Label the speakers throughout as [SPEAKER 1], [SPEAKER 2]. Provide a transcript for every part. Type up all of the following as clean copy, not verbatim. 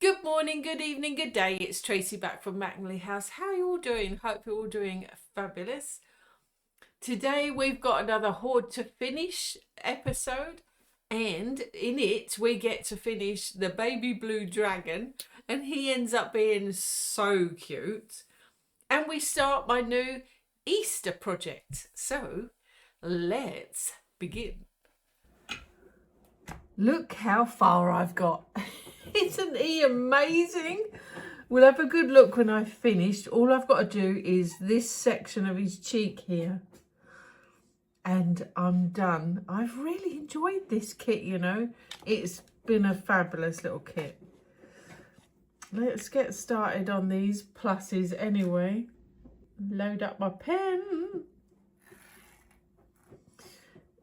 [SPEAKER 1] Good morning, good evening, good day. It's Tracey back from Mattingley House. How are you all doing? Hope you're all doing fabulous. Today we've got another Hoard to Finish episode, and in it we get to finish the baby blue dragon, and he ends up being so cute. And we start my new Easter project. So let's begin. Look how far I've got. Isn't he amazing? We'll have a good look when I've finished. All I've got to do is this section of his cheek here. And I'm done. I've really enjoyed this kit, you know. It's been a fabulous little kit. Let's get started on these pluses anyway. Load up my pen.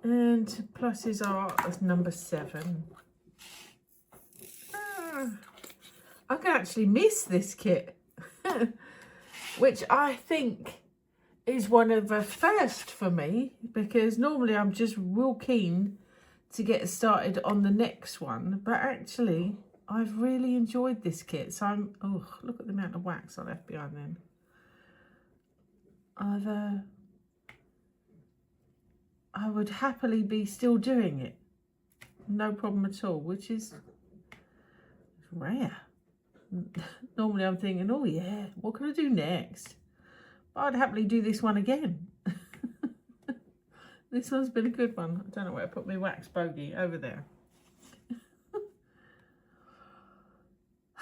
[SPEAKER 1] And pluses are number 7. I can actually miss this kit, which I think is one of a first for me, because normally I'm just real keen to get started on the next one, but actually I've really enjoyed this kit. So oh, look at the amount of wax I left behind then. I would happily be still doing it, no problem at all, which is rare. Normally I'm thinking, oh yeah, what can I do next? But I'd happily do this one again. This one's been a good one. I don't know where I put my wax bogey, over there.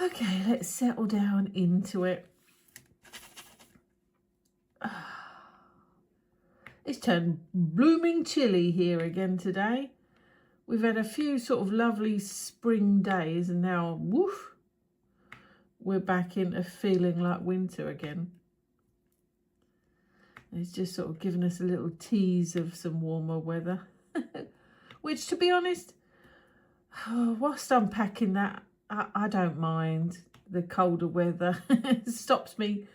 [SPEAKER 1] Okay, let's settle down into it. It's turned blooming chilly here again today. We've had a few sort of lovely spring days, and now, woof, we're back into feeling like winter again. It's just sort of giving us a little tease of some warmer weather. Which, to be honest, whilst I'm packing that, I don't mind the colder weather. It stops me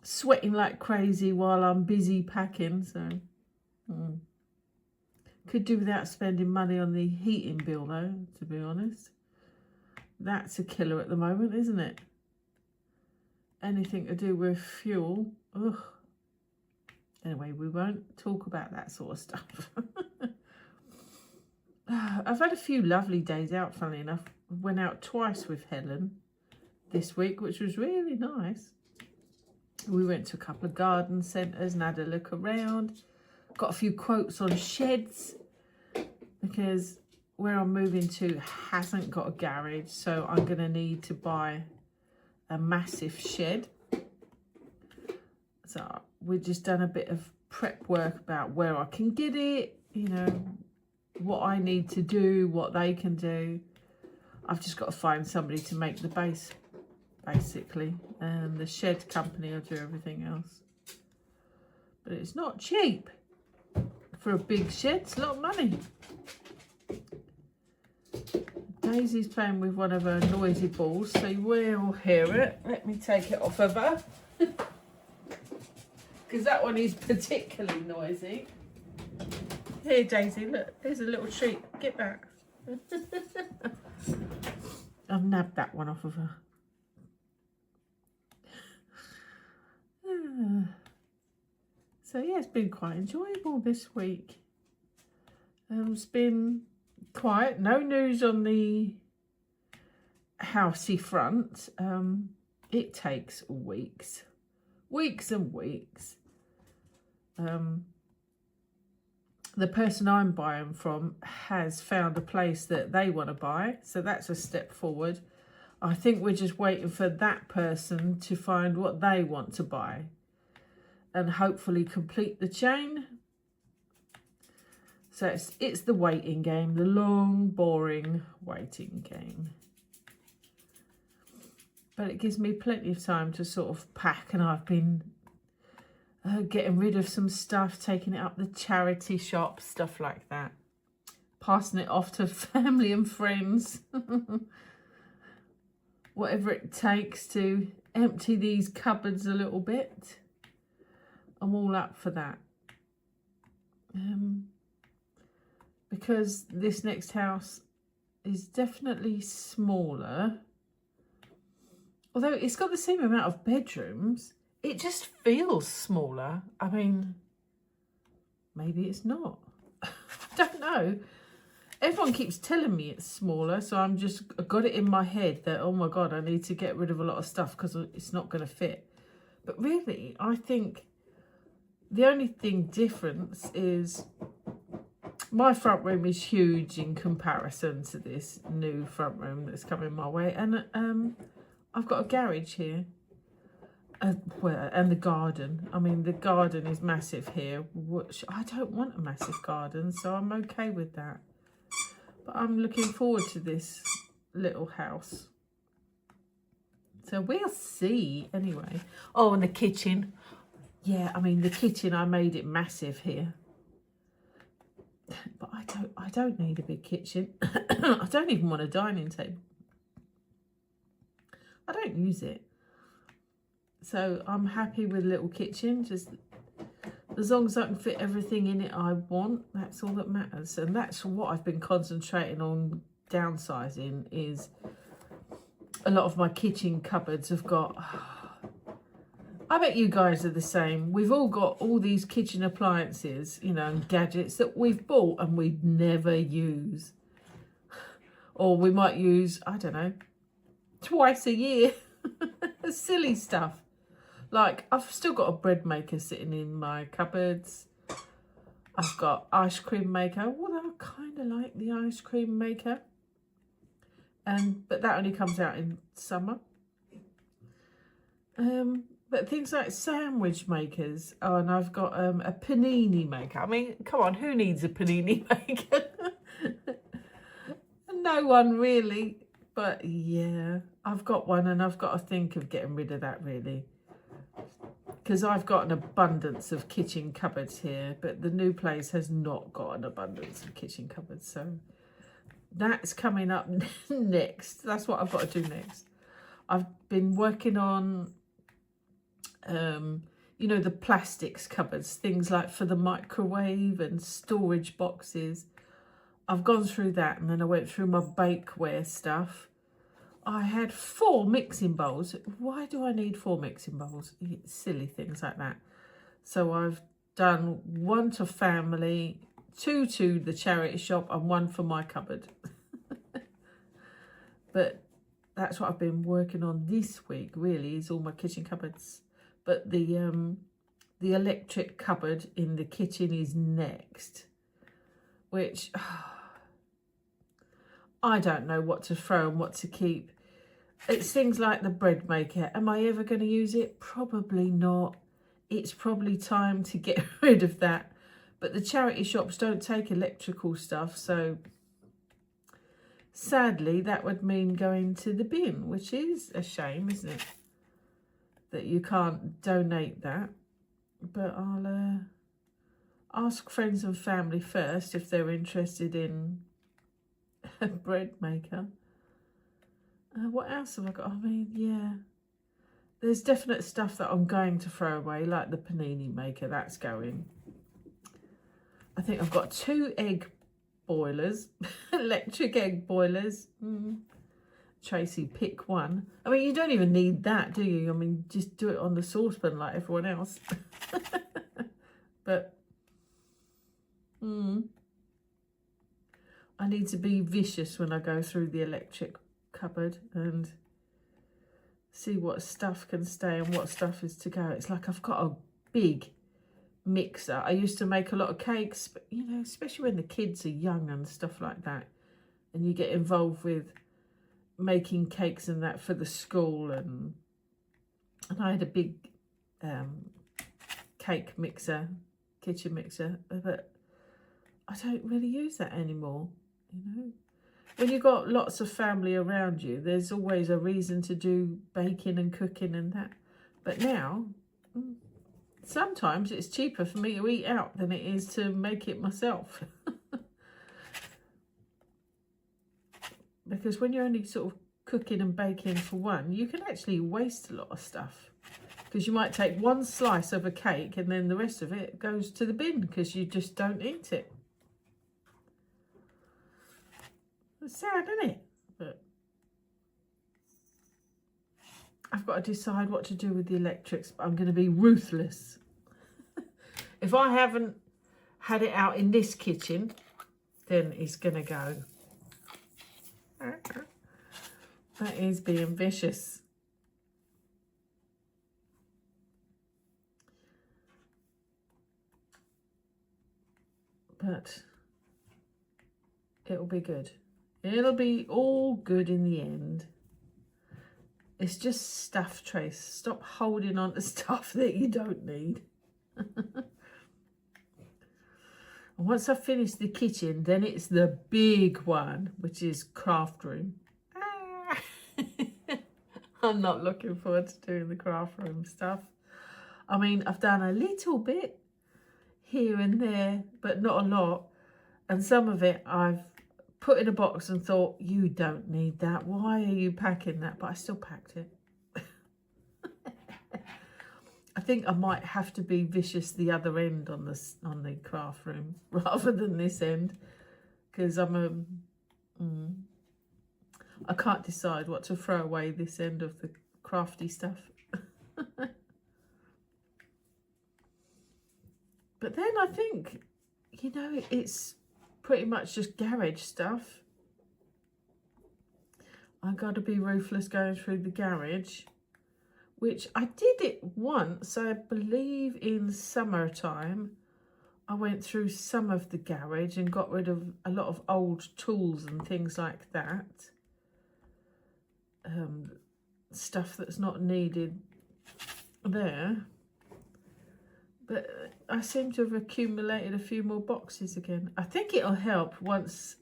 [SPEAKER 1] sweating like crazy while I'm busy packing, so could do without spending money on the heating bill though, to be honest. That's a killer at the moment, isn't it? Anything to do with fuel, ugh. Anyway, we won't talk about that sort of stuff. I've had a few lovely days out, funnily enough. Went out twice with Helen this week, which was really nice. We went to a couple of garden centres and had a look around. Got a few quotes on sheds, because where I'm moving to hasn't got a garage, so I'm going to need to buy a massive shed. So we've just done a bit of prep work about where I can get it, you know, what I need to do, what they can do. I've just got to find somebody to make the base, basically, and the shed company will do everything else. But it's not cheap for a big shed. It's a lot of money. Daisy's playing with one of her noisy balls, so you will hear it. Let me take it off of her, because that one is particularly noisy. Here, Daisy, look, there's a little treat. Get that. I've nabbed that one off of her. So yeah, it's been quite enjoyable this week. It's been quiet, no news on the housey front. It takes weeks and weeks. The person I'm buying from has found a place that they want to buy, so that's a step forward. I think we're just waiting for that person to find what they want to buy and hopefully complete the chain. So it's the waiting game, the long, boring waiting game. But it gives me plenty of time to sort of pack, and I've been getting rid of some stuff, taking it up the charity shop, stuff like that. Passing it off to family and friends. Whatever it takes to empty these cupboards a little bit. I'm all up for that. Because this next house is definitely smaller although it's got the same amount of bedrooms, it just feels smaller. I mean, maybe it's not. I don't know. Everyone keeps telling me it's smaller, so I got it in my head that, oh my God, I need to get rid of a lot of stuff because it's not going to fit. But really, I think the only thing difference is my front room is huge in comparison to this new front room that's coming my way. And I've got a garage here. And the garden. I mean, the garden is massive here, which I don't want a massive garden, so I'm okay with that. But I'm looking forward to this little house. So we'll see anyway. Oh, and the kitchen. Yeah, I mean, the kitchen, I made it massive here. But I don't need a big kitchen. I don't even want a dining table. I don't use it. So I'm happy with a little kitchen. Just as long as I can fit everything in it I want, that's all that matters. And that's what I've been concentrating on downsizing, is a lot of my kitchen cupboards have got... I bet you guys are the same. We've all got all these kitchen appliances, you know, and gadgets that we've bought and we never use. Or we might use, I don't know, twice a year. Silly stuff. Like, I've still got a bread maker sitting in my cupboards. I've got ice cream maker. Although I kind of like the ice cream maker. But that only comes out in summer. But things like sandwich makers. Oh, and I've got a panini maker. I mean, come on, who needs a panini maker? No one really. But yeah, I've got one and I've got to think of getting rid of that really. Because I've got an abundance of kitchen cupboards here, but the new place has not got an abundance of kitchen cupboards. So that's coming up next. That's what I've got to do next. I've been working on, you know, the plastics cupboards, things like for the microwave and storage boxes. I've gone through that, and then I went through my bakeware stuff. I had 4 mixing bowls. Why do I need 4 mixing bowls? Silly things like that. So I've done 1 to family, 2 to the charity shop, and 1 for my cupboard. But that's what I've been working on this week, really, is all my kitchen cupboards. But the electric cupboard in the kitchen is next, which I don't know what to throw and what to keep. It's things like the bread maker. Am I ever going to use it? Probably not. It's probably time to get rid of that. But the charity shops don't take electrical stuff, so sadly that would mean going to the bin, which is a shame, isn't it? That you can't donate that. But I'll ask friends and family first if they're interested in a bread maker. What else have I got? I mean, yeah. There's definite stuff that I'm going to throw away, like the panini maker. That's going. I think I've got 2 egg boilers, electric egg boilers. Tracey, pick one. I mean, you don't even need that, do you? I mean, just do it on the saucepan like everyone else. But I need to be vicious when I go through the electric cupboard and see what stuff can stay and what stuff is to go. It's like I've got a big mixer. I used to make a lot of cakes, but you know, especially when the kids are young and stuff like that, and you get involved with making cakes and that for the school, and I had a big cake mixer, kitchen mixer, but I don't really use that anymore, you know. When you've got lots of family around you, there's always a reason to do baking and cooking and that. But now, sometimes it's cheaper for me to eat out than it is to make it myself. Because when you're only sort of cooking and baking for one, you can actually waste a lot of stuff. Because you might take 1 slice of a cake and then the rest of it goes to the bin because you just don't eat it. It's sad, isn't it? But I've got to decide what to do with the electrics, but I'm going to be ruthless. If I haven't had it out in this kitchen, then it's going to go. That is being vicious. But it'll be good. It'll be all good in the end. It's just stuff, Trace. Stop holding on to stuff that you don't need. And once I've finished the kitchen, then it's the big one, which is craft room. I'm not looking forward to doing the craft room stuff. I mean, I've done a little bit here and there, but not a lot. And some of it I've put in a box and thought, you don't need that. Why are you packing that? But I still packed it. I think I might have to be vicious the other end on the craft room rather than this end, because I'm I can't decide what to throw away this end of the crafty stuff. But then I think, you know, it's pretty much just garage stuff. I got to be ruthless going through the garage, which I did it once, I believe in summertime. I went through some of the garage and got rid of a lot of old tools and things like that. Stuff that's not needed there. But I seem to have accumulated a few more boxes again. I think it'll help once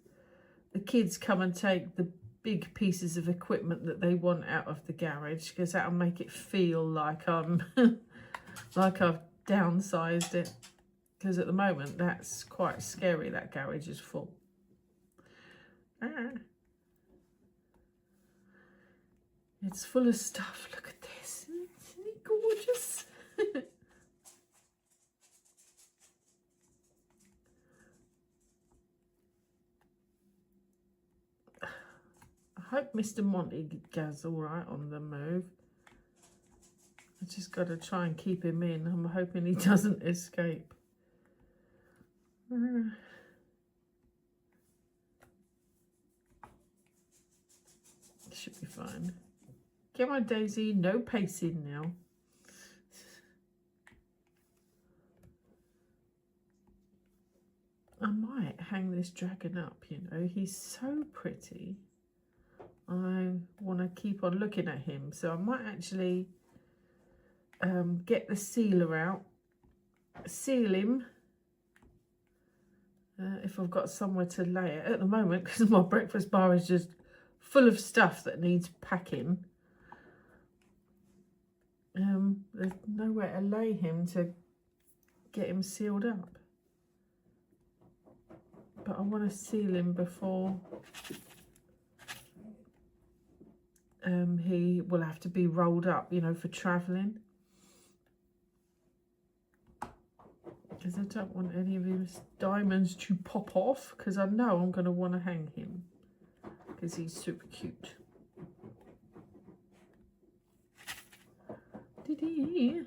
[SPEAKER 1] the kids come and take the big pieces of equipment that they want out of the garage, because that'll make it feel like I'm like I've downsized it. Because at the moment that's quite scary, that garage is full. It's full of stuff. Look at this. Isn't it gorgeous? I hope Mr. Monty goes all right on the move. I just got to try and keep him in. I'm hoping he doesn't escape. Should be fine. Come on, Daisy. No pacing now. I might hang this dragon up, you know. He's so pretty. I want to keep on looking at him, so I might actually get the sealer out, seal him if I've got somewhere to lay it. At the moment, because my breakfast bar is just full of stuff that needs packing, there's nowhere to lay him to get him sealed up. But I want to seal him before he will have to be rolled up, you know, for travelling. Because I don't want any of his diamonds to pop off, because I know I'm going to want to hang him, because he's super cute. Diddy.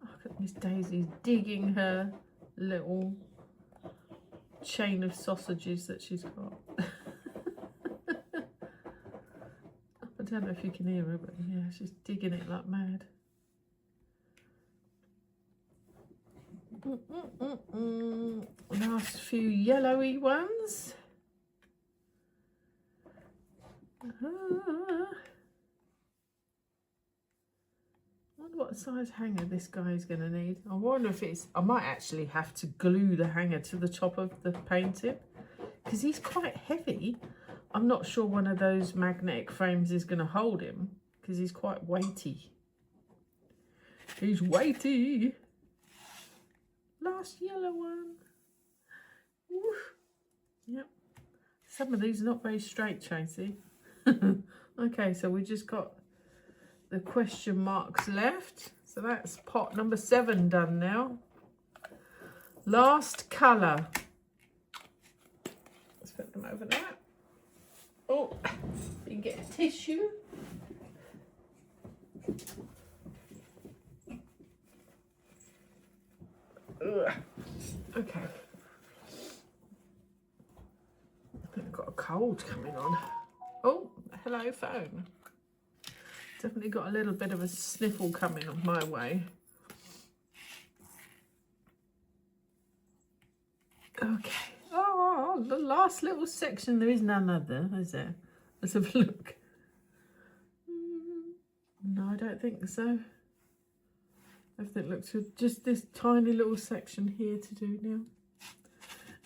[SPEAKER 1] Look at Miss Daisy's digging her little chain of sausages that she's got. I don't know if you can hear her, but yeah, she's digging it like mad. Last few yellowy ones. I wonder what size hanger this guy is going to need. I wonder if it's... I might actually have to glue the hanger to the top of the painting, because he's quite heavy. I'm not sure one of those magnetic frames is going to hold him, because he's quite weighty. He's weighty. Last yellow one. Woof. Yep. Some of these are not very straight, Tracey. Okay, so we just got the question marks left. So that's pot number 7 done now. Last colour. Let's put them over there. Oh, you can get a tissue. Okay. I think I've got a cold coming on. Oh, hello phone. Definitely got a little bit of a sniffle coming on my way. Okay. Oh, the last little section. There is none other, is there? Let's have a look. No, I don't think so. Everything looks good. Just this tiny little section here to do now.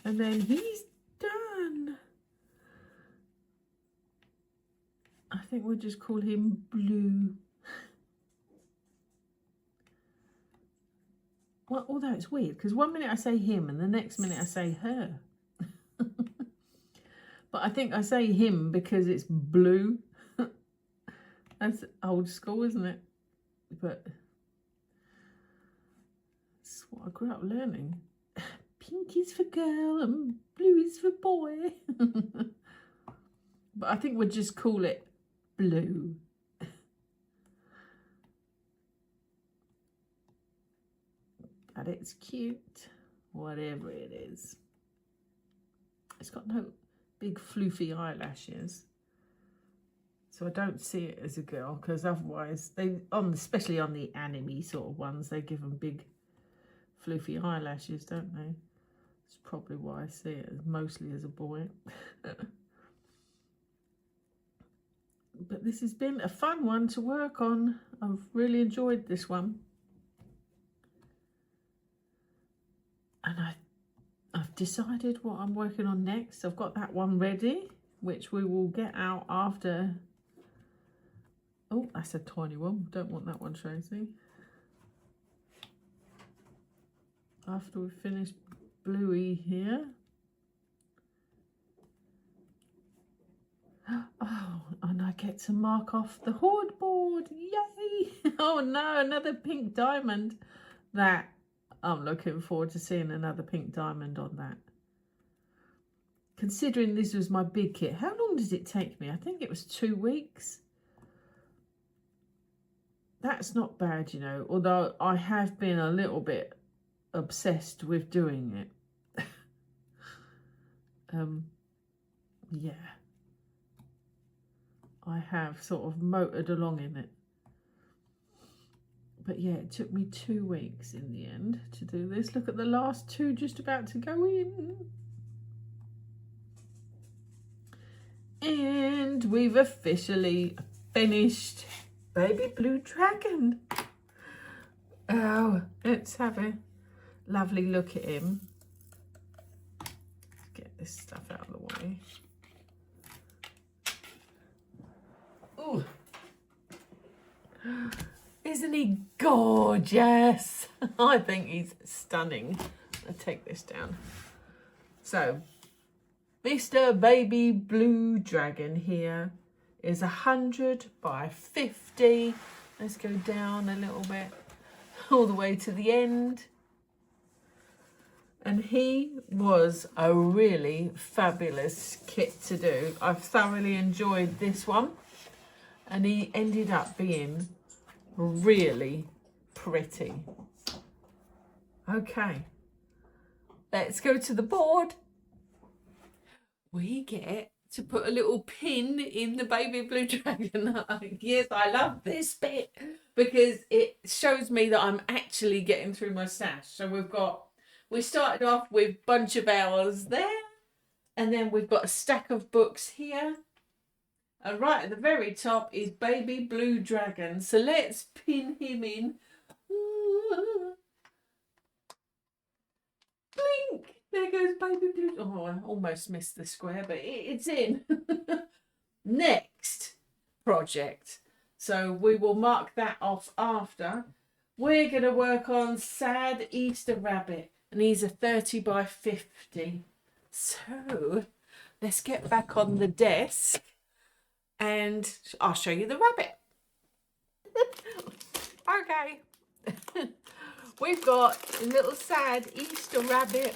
[SPEAKER 1] And then he's done. I think we'll just call him Blue. Well, although it's weird, because one minute I say him and the next minute I say her. But I think I say him because it's blue. That's old school, isn't it? But it's what I grew up learning. Pink is for girl and blue is for boy. But I think we'll just call it Blue. But it's cute, whatever it is. It's got no big floofy eyelashes, so I don't see it as a girl, because otherwise especially on the anime sort of ones, they give them big floofy eyelashes, don't they? That's probably why I see it mostly as a boy. But this has been a fun one to work on. I've really enjoyed this one. And I've decided what I'm working on next. I've got that one ready, which we will get out after. Oh, that's a tiny one. Don't want that one, Tracey. After we finish Bluey here. Oh, and I get to mark off the Hoard Board. Yay! Oh no, another pink diamond. That I'm looking forward to seeing another pink diamond on that. Considering this was my big kit, how long did it take me? I think it was 2 weeks. That's not bad, you know, although I have been a little bit obsessed with doing it. Yeah. I have sort of motored along in it. But yeah, it took me 2 weeks in the end to do this. Look at the last two just about to go in. And we've officially finished Baby Blue Dragon. Oh, let's have a lovely look at him. Let's get this stuff out of the way. Ooh. Isn't he gorgeous? I think he's stunning. I'll take this down. So, Mr. Baby Blue Dragon here is 100 by 50. Let's go down a little bit, all the way to the end. And he was a really fabulous kit to do. I've thoroughly enjoyed this one. And he ended up being really pretty. Okay, let's go to the board. We get to put a little pin in the Baby Blue Dragon. Yes, I love this bit because it shows me that I'm actually getting through my stash. So we started off with Bunch of Owls there, and then we've got a stack of books here. And right at the very top is Baby Blue Dragon. So let's pin him in. Blink! There goes Baby Blue. Oh, I almost missed the square, but it's in. Next project. So we will mark that off after. We're going to work on Sad Easter Rabbit. And he's a 30 by 50. So let's get back on the desk. And I'll show you the rabbit. Okay. We've got a little sad Easter rabbit.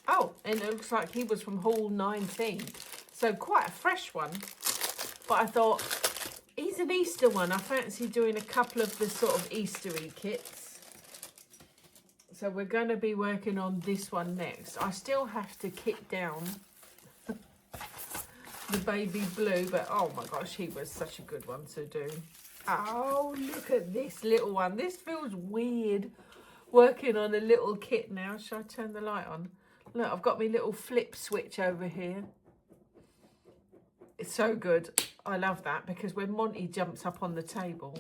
[SPEAKER 1] Oh, and it looks like he was from Hall 19. So quite a fresh one. But I thought, he's an Easter one. I fancy doing a couple of the sort of Eastery kits. So we're going to be working on this one next. I still have to kit down the baby blue, but oh my gosh, he was such a good one to do. Oh, look at this little one. This feels weird working on a little kit now. Shall I turn the light on? Look, I've got my little flip switch over here. It's so good. I love that because when Monty jumps up on the table,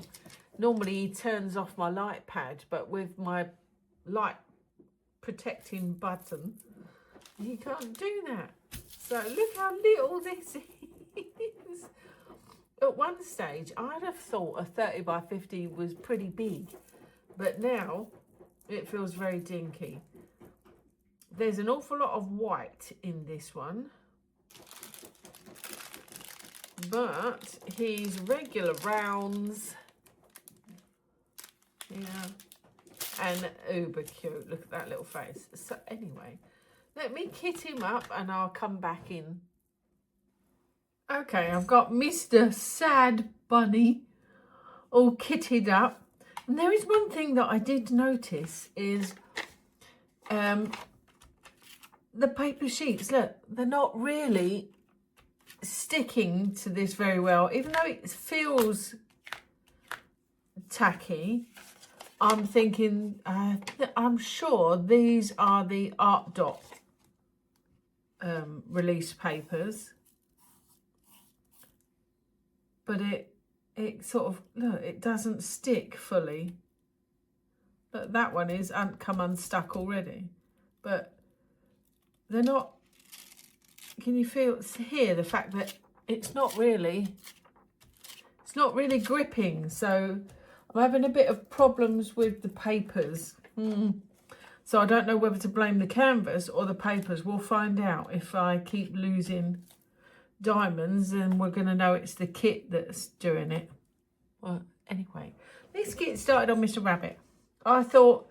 [SPEAKER 1] normally he turns off my light pad, but with my light protecting button, he can't do that. So look how little this is. At one stage, I'd have thought a 30 by 50 was pretty big, but now it feels very dinky. There's an awful lot of white in this one, but he's regular rounds. Yeah, and uber cute. Look at that little face. So anyway, let me kit him up and I'll come back in. Okay, I've got Mr. Sad Bunny all kitted up. And there is one thing that I did notice is the paper sheets. Look, they're not really sticking to this very well. Even though it feels tacky, I'm thinking, I'm sure these are the Art Dot release papers. But it sort of, look, it doesn't stick fully. Look, that one is come unstuck already. But they're not, can you feel here the fact that it's not really gripping. So I'm having a bit of problems with the papers. So I don't know whether to blame the canvas or the papers. We'll find out. If I keep losing diamonds, and we're going to know it's the kit that's doing it. Well, anyway, let's get started on Mr. Rabbit. I thought,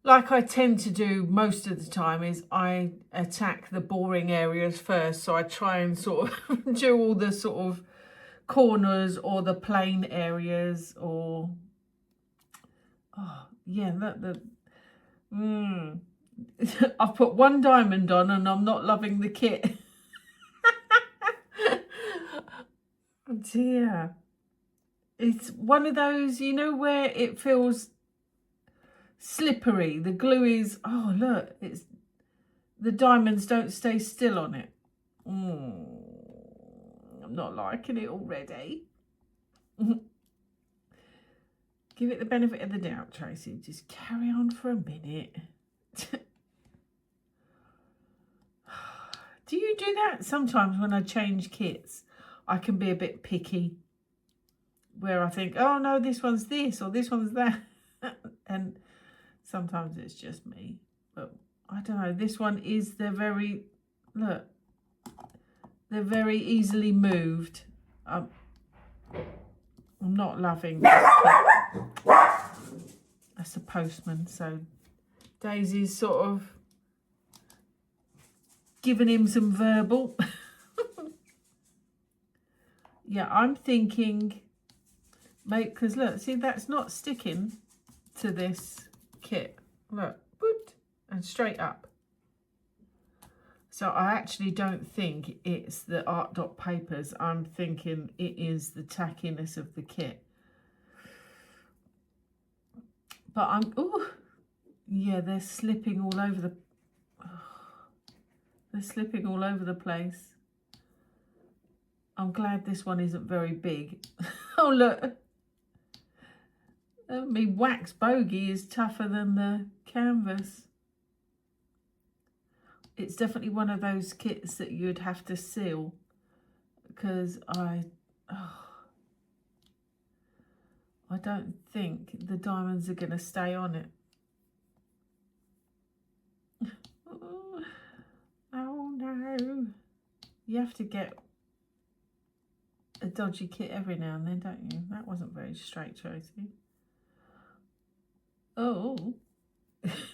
[SPEAKER 1] like I tend to do most of the time, is I attack the boring areas first. So I try and sort of do all the sort of corners or the plain areas, or I've put one diamond on and I'm not loving the kit. Oh dear. It's one of those, you know, where it feels slippery. The glue is, oh look, it's, the diamonds don't stay still on it. I'm not liking it already. Give it the benefit of the doubt, Tracy. Just carry on for a minute. Do you do that? Sometimes when I change kits, I can be a bit picky, where I think, oh no, this one's this or this one's that. And sometimes it's just me. But I don't know, this one is, they're very, look, they're very easily moved. I'm not loving this kit. That's a postman, so Daisy's sort of giving him some verbal. Yeah, I'm thinking, mate, because look, see, that's not sticking to this kit. Look, boot, and straight up. So I actually don't think it's the Art Dot papers. I'm thinking it is the tackiness of the kit. But I'm, oh, yeah, they're slipping all over the, they're slipping all over the place. I'm glad this one isn't very big. Oh, look. Me wax bogey is tougher than the canvas. It's definitely one of those kits that you'd have to seal, because I don't think the diamonds are going to stay on it. Oh no. You have to get a dodgy kit every now and then, don't you? That wasn't very straight, Tracy. Oh,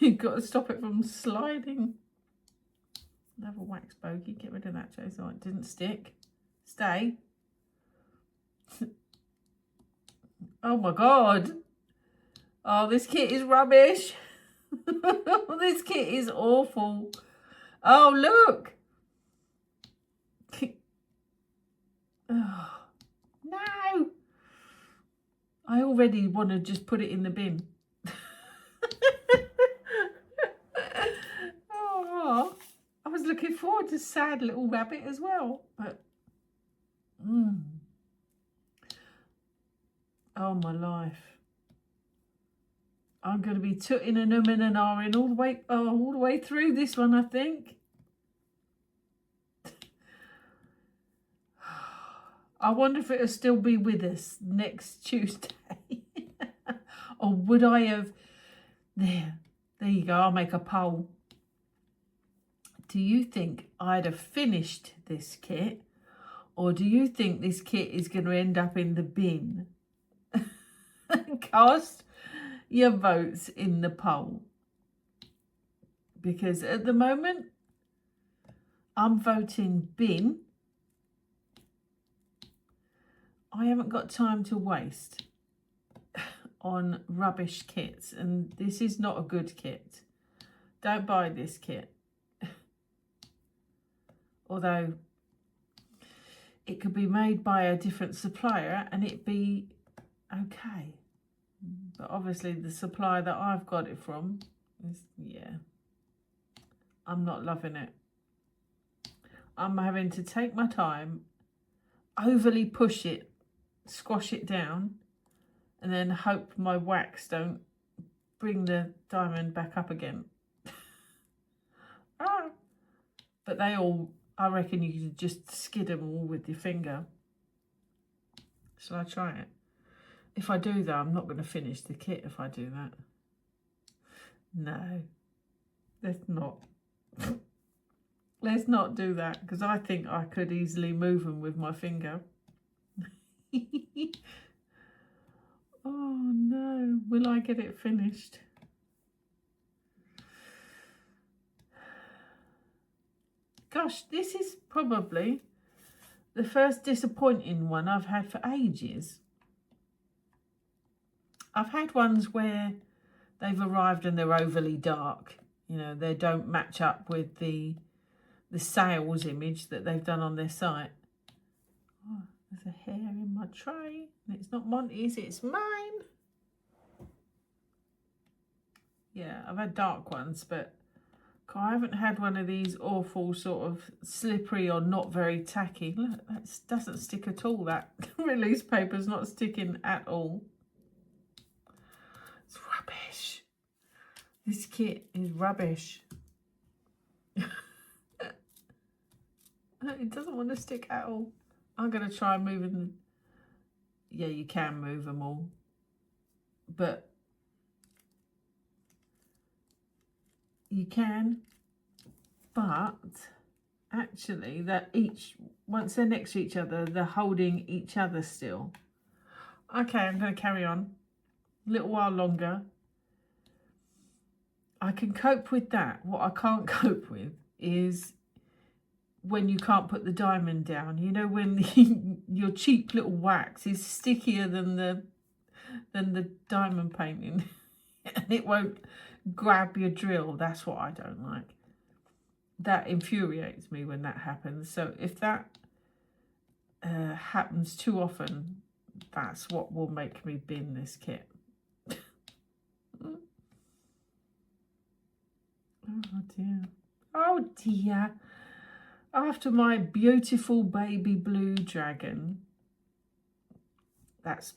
[SPEAKER 1] you've got to stop it from sliding. Another wax bogey. Get rid of that, Tracy. Oh, it didn't stick. Stay. Oh my God. Oh, this kit is rubbish. This kit is awful. Oh, look. Oh, no. I already want to just put it in the bin. Oh, I was looking forward to Sad Little Rabbit as well, but oh my life, I'm going to be tutting and umming and ahhing all the way through this one, I think. I wonder if it'll still be with us next Tuesday. Or would I have... There you go, I'll make a poll. Do you think I'd have finished this kit? Or do you think this kit is going to end up in the bin? Cast your votes in the poll. Because at the moment, I'm voting bin. I haven't got time to waste on rubbish kits, and this is not a good kit. Don't buy this kit. Although it could be made by a different supplier and it'd be okay. But obviously the supplier that I've got it from is, yeah, I'm not loving it. I'm having to take my time, overly push it, squash it down, and then hope my wax don't bring the diamond back up again. But they all, I reckon you could just skid them all with your finger. Shall I try it? If I do that, I'm not going to finish the kit if I do that. No, let's not. Let's not do that, because I think I could easily move them with my finger. Oh no, will I get it finished? Gosh, this is probably the first disappointing one I've had for ages. I've had ones where they've arrived and they're overly dark. You know, they don't match up with the sales image that they've done on their site. Oh, there's a hair in my tray. It's not Monty's, it's mine. Yeah, I've had dark ones, but I haven't had one of these awful sort of slippery or not very tacky. Look, that doesn't stick at all. That release paper's not sticking at all. It's rubbish. This kit is rubbish. It doesn't want to stick at all. I'm going to try moving them. Yeah, you can move them all. But you can. But actually, that once they're next to each other, they're holding each other still. Okay, I'm going to carry on a little while longer. I can cope with that. What I can't cope with is when you can't put the diamond down. You know, when your cheap little wax is stickier than the diamond painting and it won't grab your drill. That's what I don't like. That infuriates me when that happens. So if that happens too often, that's what will make me bin this kit. Oh dear. Oh dear. After my beautiful baby blue dragon, that's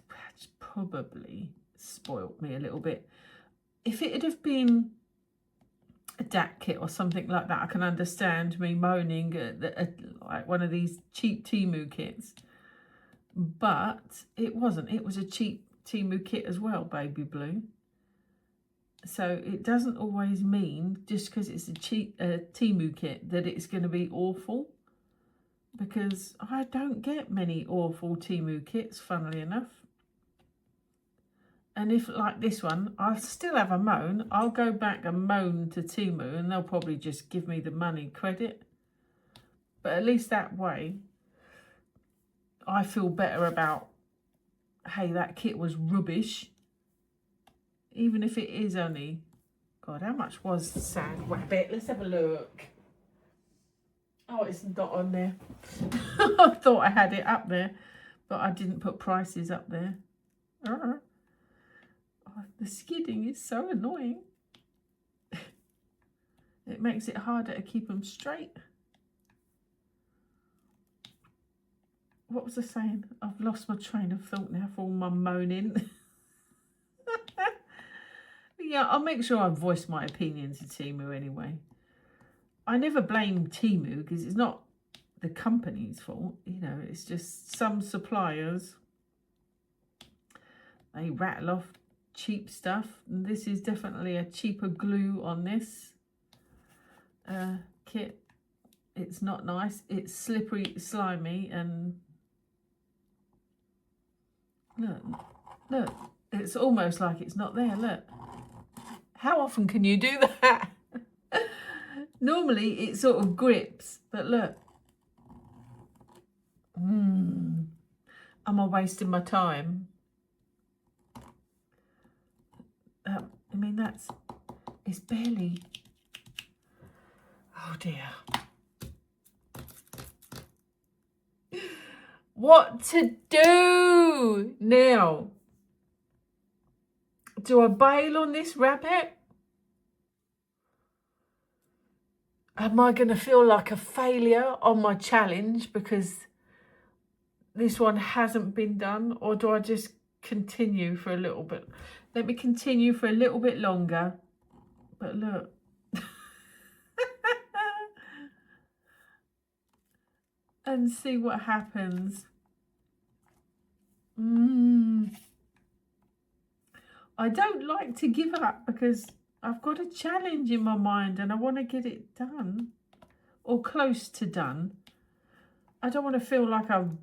[SPEAKER 1] probably spoilt me a little bit. If it had been a DAC kit or something like that, I can understand me moaning at like one of these cheap Temu kits. But it wasn't. It was a cheap Temu kit as well, baby blue. So it doesn't always mean, just because it's a cheap Temu kit, that it's going to be awful. Because I don't get many awful Temu kits, funnily enough. And if, like this one, I'll still have a moan. I'll go back and moan to Temu and they'll probably just give me the money credit. But at least that way, I feel better about, hey, that kit was rubbish. Even if it is only God, how much was Sad Rabbit? Let's have a look. Oh, it's not on there. I thought I had it up there, but I didn't put prices up there. Oh, the skidding is so annoying. It makes it harder to keep them straight. What was I saying? I've lost my train of thought now for all my moaning. Yeah, I'll make sure I voice my opinions to Temu anyway. I never blame Temu because it's not the company's fault. You know, it's just some suppliers, they rattle off cheap stuff. And this is definitely a cheaper glue on this kit. It's not nice. It's slippery, slimy, and look, it's almost like it's not there. Look, how often can you do that? Normally it sort of grips, but look. Am I wasting my time? I mean, it's barely. Oh dear. What to do now? Do I bail on this rabbit? Am I going to feel like a failure on my challenge because this one hasn't been done? Or do I just continue for a little bit? Let me continue for a little bit longer. But look. And see what happens. I don't like to give up because I've got a challenge in my mind and I want to get it done or close to done. I don't want to feel like I've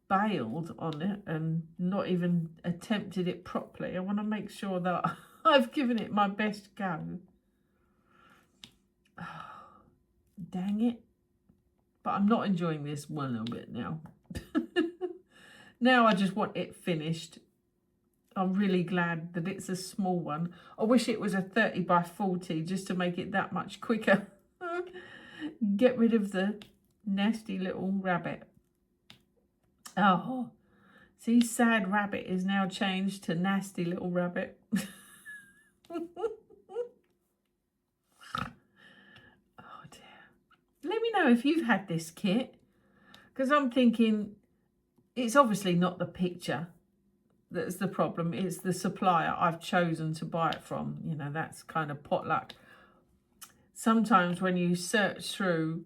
[SPEAKER 1] bailed on it and not even attempted it properly. I want to make sure that I've given it my best go. Oh, dang it. But I'm not enjoying this one little bit now. Now I just want it finished. I'm really glad that it's a small one. I wish it was a 30 by 40 just to make it that much quicker. Get rid of the nasty little rabbit. Oh, see, Sad Rabbit is now changed to Nasty Little Rabbit. Let me know if you've had this kit, because I'm thinking it's obviously not the picture that's the problem. It's the supplier I've chosen to buy it from. You know, that's kind of potluck. Sometimes when you search through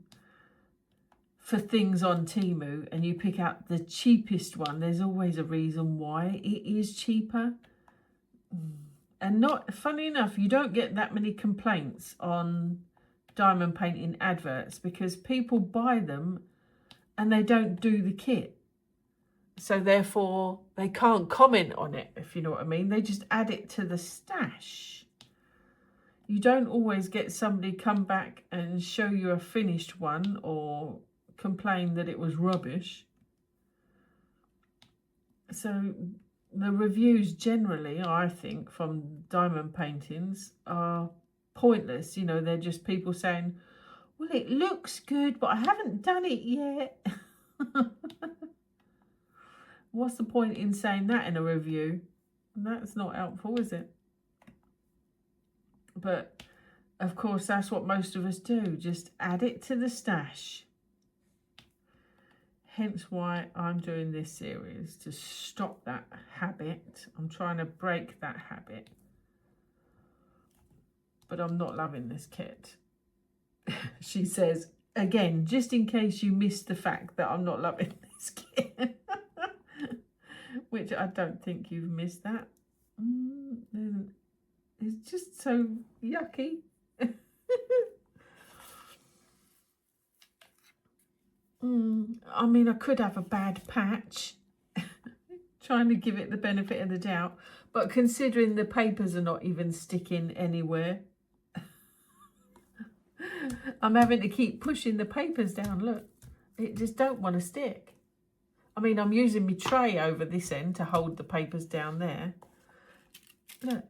[SPEAKER 1] for things on Temu and you pick out the cheapest one, there's always a reason why it is cheaper. And not, funny enough, you don't get that many complaints on diamond painting adverts because people buy them and they don't do the kit, so therefore they can't comment on it, if you know what I mean. They just add it to the stash. You don't always get somebody come back and show you a finished one or complain that it was rubbish. So the reviews generally, I think, from diamond paintings are pointless. You know, they're just people saying, well, it looks good, but I haven't done it yet. What's the point in saying that in a review? That's not helpful, is it? But of course, that's what most of us do. Just add it to the stash. Hence why I'm doing this series, to stop that habit. I'm trying to break that habit. But I'm not loving this kit. She says, again, just in case you missed the fact that I'm not loving this kit. Which I don't think you've missed that. It's just so yucky. I mean, I could have a bad patch. Trying to give it the benefit of the doubt. But considering the papers are not even sticking anywhere, I'm having to keep pushing the papers down. Look, it just don't want to stick. I mean, I'm using my tray over this end to hold the papers down there. Look.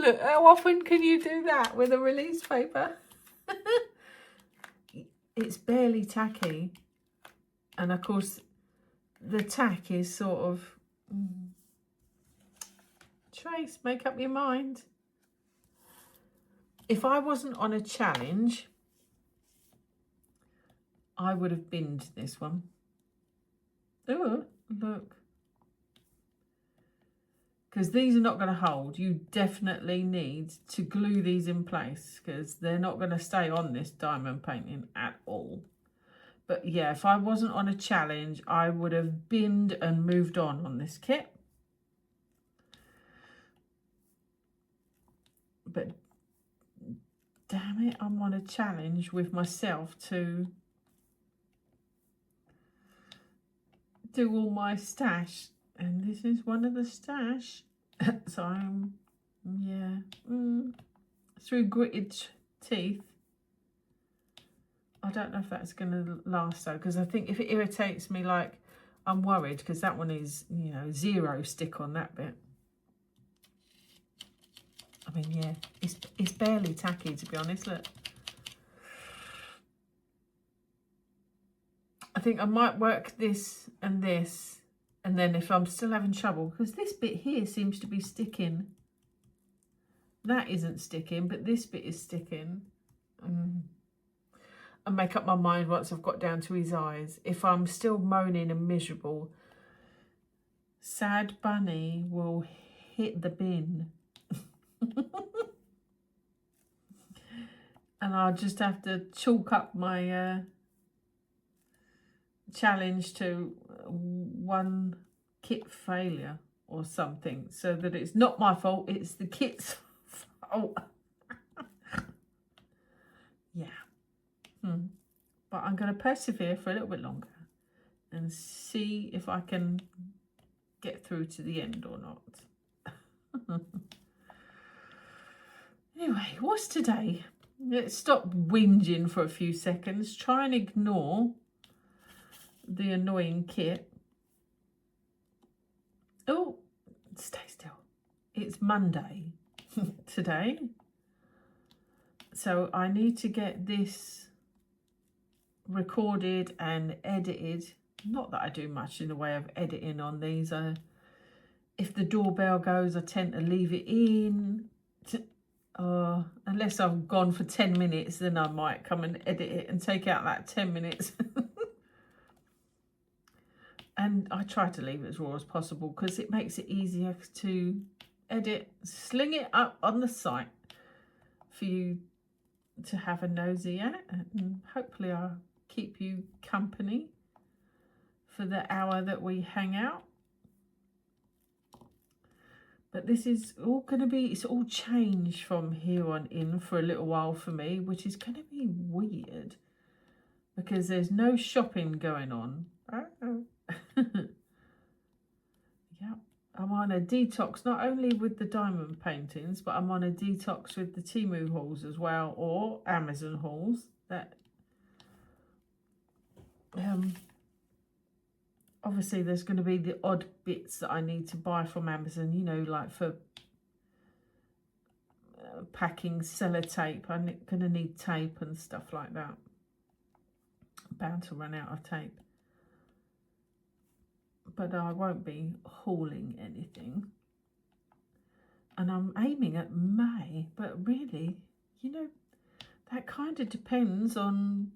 [SPEAKER 1] Look, how often can you do that with a release paper? It's barely tacky. And of course, the tack is sort of... Trace, make up your mind. If I wasn't on a challenge, I would have binned this one. Oh, look. Because these are not going to hold. You definitely need to glue these in place because they're not going to stay on this diamond painting at all. But yeah, if I wasn't on a challenge, I would have binned and moved on this kit. But damn it, I'm on a challenge with myself to do all my stash. And this is one of the stash. So I'm, yeah, through gritted teeth. I don't know if that's going to last though, because I think if it irritates me, like, I'm worried because that one is, you know, 0 stick on that bit. I mean, yeah, it's barely tacky, to be honest. Look. I think I might work this, and then if I'm still having trouble, because this bit here seems to be sticking. That isn't sticking, but this bit is sticking. And make up my mind once I've got down to his eyes. If I'm still moaning and miserable, Sad Bunny will hit the bin. And I'll just have to chalk up my challenge to one kit failure or something, so that it's not my fault, it's the kit's fault. Yeah. But I'm going to persevere for a little bit longer and see if I can get through to the end or not. Anyway, what's today? Let's stop whinging for a few seconds. Try and ignore the annoying kit. Oh, stay still. It's Monday today. So I need to get this recorded and edited. Not that I do much in the way of editing on these. If the doorbell goes, I tend to leave it in. Unless I've gone for 10 minutes, then I might come and edit it and take out that 10 minutes. And I try to leave it as raw as possible because it makes it easier to edit, sling it up on the site for you to have a nosy at, and hopefully I'll keep you company for the hour that we hang out. But this is all going to be, it's all changed from here on in for a little while for me, which is going to be weird because there's no shopping going on. Yeah, I'm on a detox, not only with the diamond paintings, but I'm on a detox with the Temu hauls as well, or Amazon hauls. That obviously there's going to be the odd bits that I need to buy from Amazon, you know, like for packing sellotape. I'm going to need tape and stuff like that. I'm bound to run out of tape. But I won't be hauling anything. And I'm aiming at May, but really, you know, that kind of depends on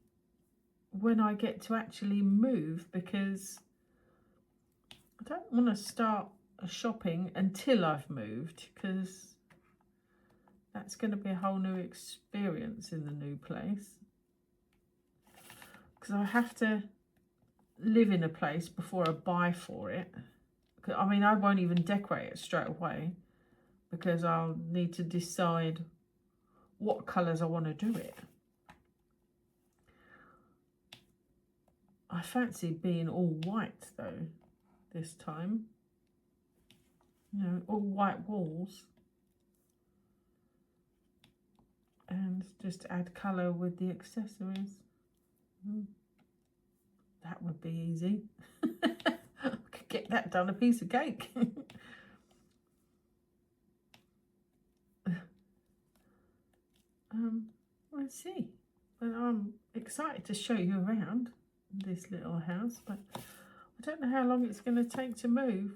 [SPEAKER 1] when I get to actually move, because I don't want to start shopping until I've moved, because that's going to be a whole new experience in the new place. Because I have to live in a place before I buy for it. I mean, I won't even decorate it straight away because I'll need to decide what colours I want to do it. I fancy being all white though this time. You know, all white walls. And just add colour with the accessories. That would be easy. I could get that done a piece of cake. we'll see. But I'm excited to show you around this little house, but I don't know how long it's going to take to move.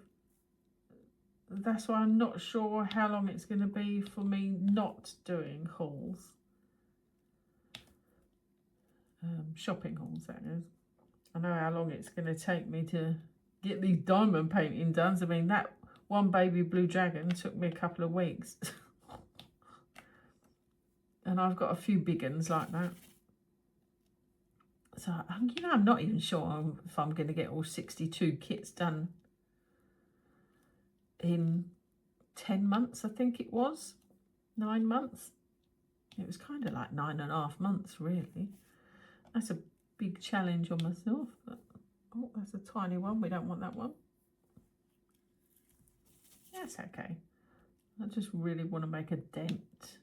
[SPEAKER 1] That's why I'm not sure how long it's going to be for me not doing hauls. Shopping hauls, that is. I know how long it's going to take me to get these diamond painting done. I mean, that one baby blue dragon took me a couple of weeks. And I've got a few big ones like that. So, you know, I'm not even sure if I'm going to get all 62 kits done in 10 months, I think it was. 9 months. It was kind of like 9.5 months, really. That's a big challenge on myself. But, oh, that's a tiny one. We don't want that one. That's okay. I just really want to make a dent.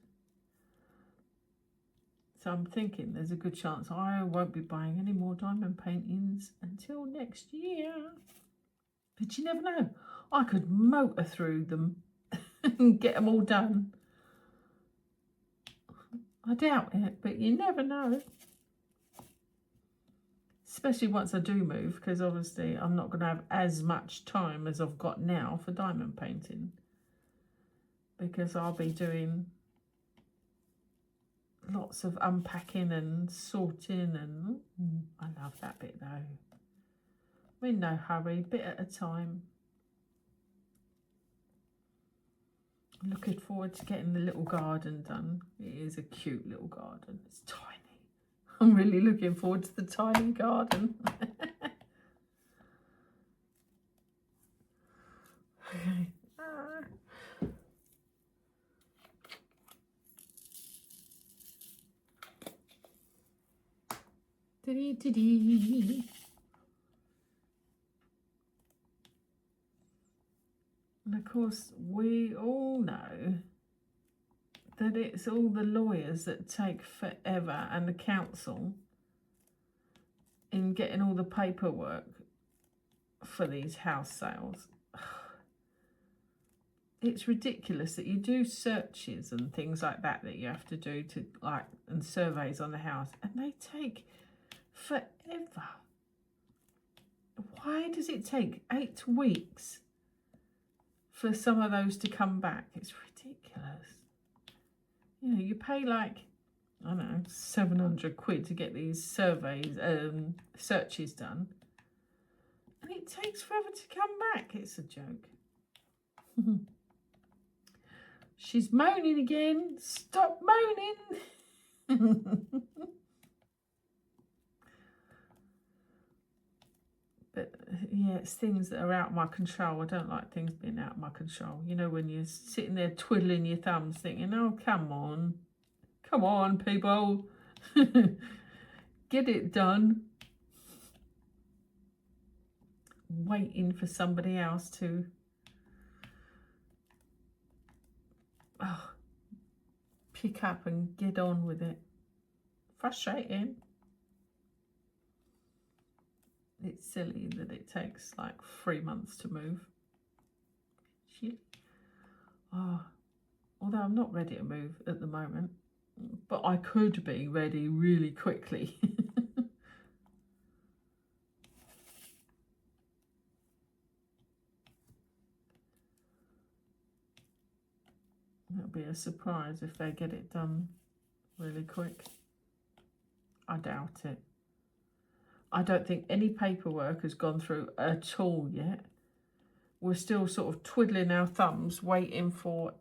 [SPEAKER 1] So I'm thinking there's a good chance I won't be buying any more diamond paintings until next year. But you never know. I could motor through them and get them all done. I doubt it, but you never know. Especially once I do move, because obviously I'm not going to have as much time as I've got now for diamond painting. Because I'll be doing lots of unpacking and sorting, and I love that bit though. We're in no hurry, bit at a time. I'm looking forward to getting the little garden done. It is a cute little garden. It's tiny. I'm really looking forward to the tiny garden. Okay. And of course, we all know that it's all the lawyers that take forever, and the council, in getting all the paperwork for these house sales. It's ridiculous that you do searches and things like that you have to do to and surveys on the house, and they take forever. Why does it take 8 weeks for some of those to come back? It's ridiculous. You know, you pay like, I don't know, 700 quid to get these surveys, searches done, and it takes forever to come back. It's a joke. She's moaning again. Stop moaning. But yeah, it's things that are out of my control. I don't like things being out of my control. You know, when you're sitting there twiddling your thumbs thinking, oh, come on, people. Get it done. Waiting for somebody else to pick up and get on with it. Frustrating. It's silly that it takes like 3 months to move. Although I'm not ready to move at the moment, but I could be ready really quickly. It'll be a surprise if they get it done really quick. I doubt it. I don't think any paperwork has gone through at all yet. We're still sort of twiddling our thumbs, waiting for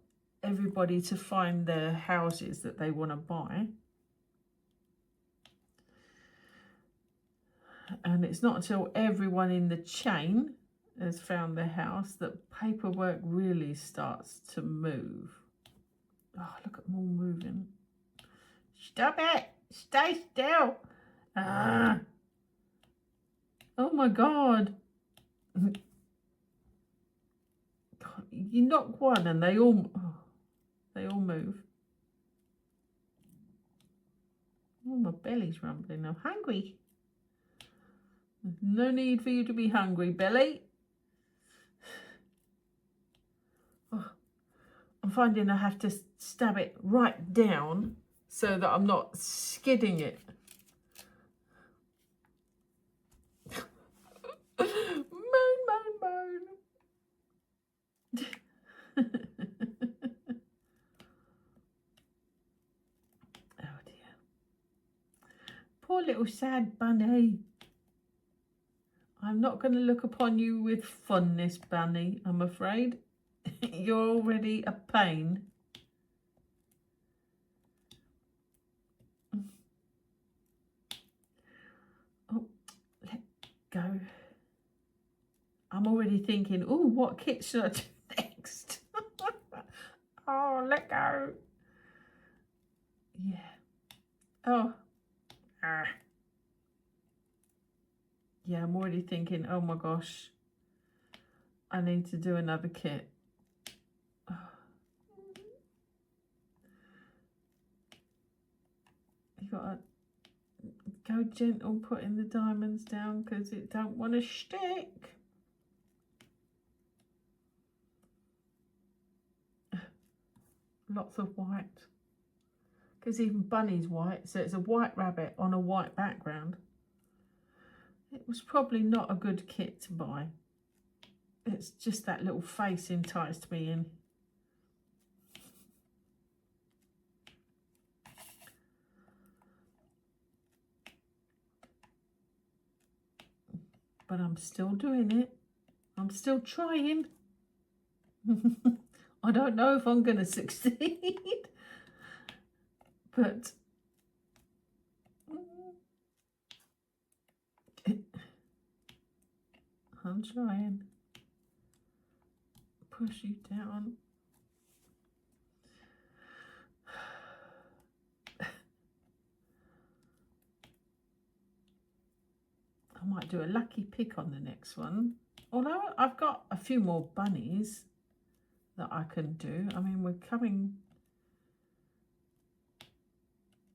[SPEAKER 1] everybody to find their houses that they want to buy. And it's not until everyone in the chain has found their house that paperwork really starts to move. Oh, look at them all moving. Stop it! Stay still! Ah! Oh my God. You knock one and they all move. Oh, my belly's rumbling. I'm hungry. There's no need for you to be hungry, belly. Oh, I'm finding I have to stab it right down so that I'm not skidding it. Moan, moan, moan. Oh dear. Poor little sad bunny. I'm not going to look upon you with fondness, bunny, I'm afraid. You're already a pain. Oh, let go. I'm already thinking, oh, what kit should I do next? Oh, let go. Yeah. Oh. Ah. Yeah, I'm already thinking, oh my gosh, I need to do another kit. Oh. You gotta go gentle putting the diamonds down because it don't want to stick. Lots of white. Because even Bunny's white, so it's a white rabbit on a white background. It was probably not a good kit to buy. It's just that little face enticed me in. But I'm still doing it. I'm still trying. I don't know if I'm going to succeed. But I'm trying. Push you down. I might do a lucky pick on the next one. Although I've got a few more bunnies that I can do. I mean, we're coming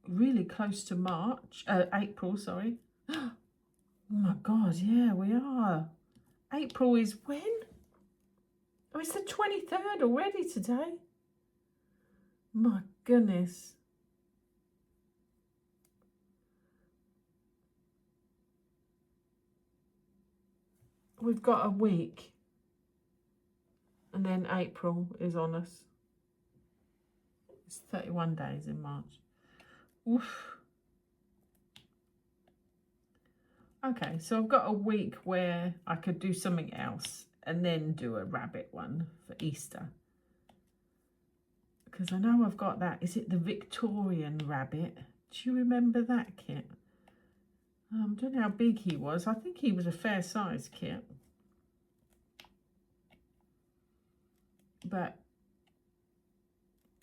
[SPEAKER 1] really close to April, sorry. Oh my God, yeah, we are. April is when? Oh, it's the 23rd already today. My goodness. We've got a week. And then April is on us. It's 31 days in March. Oof. Okay, so I've got a week where I could do something else and then do a rabbit one for Easter. Because I know I've got that. Is it the Victorian rabbit? Do you remember that kit? I don't know how big he was. I think he was a fair size kit. But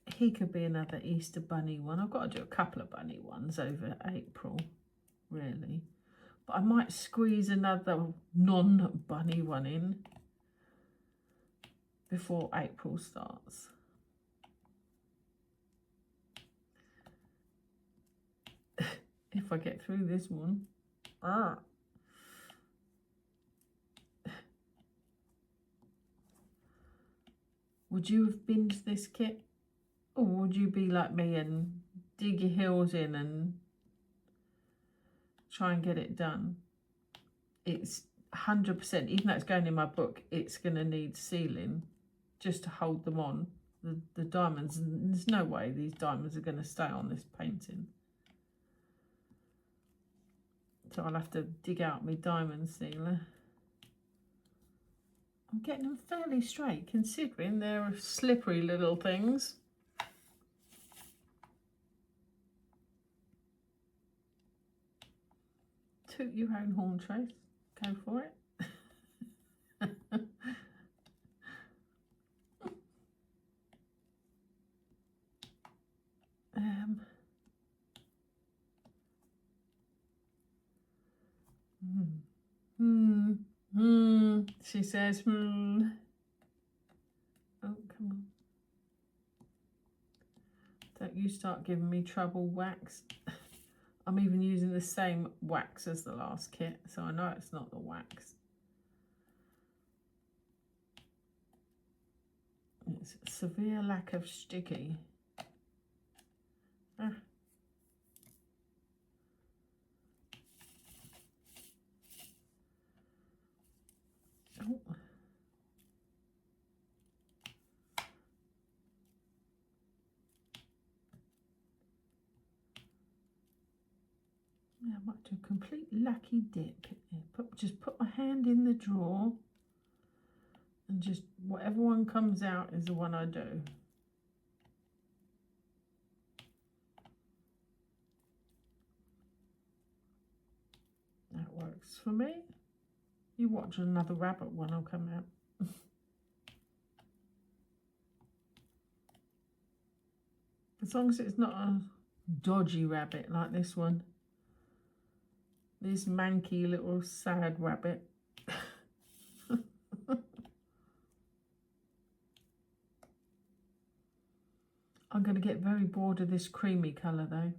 [SPEAKER 1] he could be another Easter bunny one. I've got to do a couple of bunny ones over April, really. But I might squeeze another non-bunny one in before April starts. If I get through this one. Ah. Would you have binged this kit? Or would you be like me and dig your heels in and try and get it done? It's 100%, even though it's going in my book, it's going to need sealing just to hold them on. The diamonds, there's no way these diamonds are going to stay on this painting. So I'll have to dig out my diamond sealer. I'm getting them fairly straight, considering they're slippery little things. Toot your own horn, Trace. Go for it. She says, Oh, come on. Don't you start giving me trouble, wax. I'm even using the same wax as the last kit, so I know it's not the wax. It's a severe lack of sticky. Ah, I might do a complete lucky dip. Just put my hand in the drawer and just whatever one comes out is the one I do. That works for me. You watch another rabbit one will come out. As long as it's not a dodgy rabbit like this one. This manky little sad rabbit. I'm going to get very bored of this creamy colour though.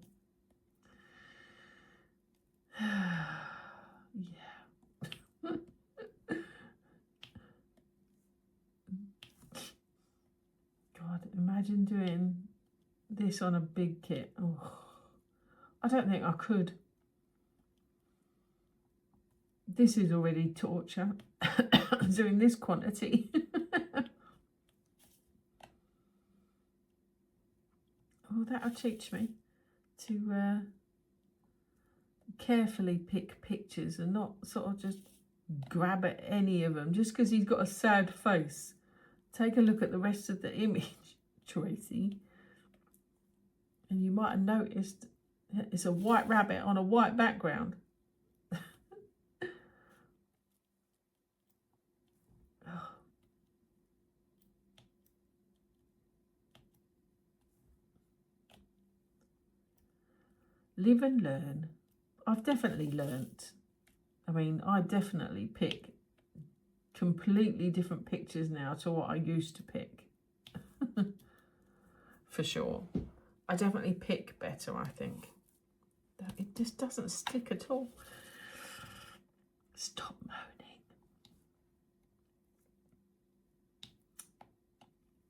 [SPEAKER 1] Yeah. God, imagine doing this on a big kit. Oh, I don't think I could. This is already torture, doing this quantity. Oh, that'll teach me to carefully pick pictures and not sort of just grab at any of them just because he's got a sad face. Take a look at the rest of the image, Tracy, and you might have noticed it's a white rabbit on a white background. Live and learn. I've definitely learnt. I mean, I definitely pick completely different pictures now to what I used to pick. For sure. I definitely pick better, I think. It just doesn't stick at all. Stop moaning.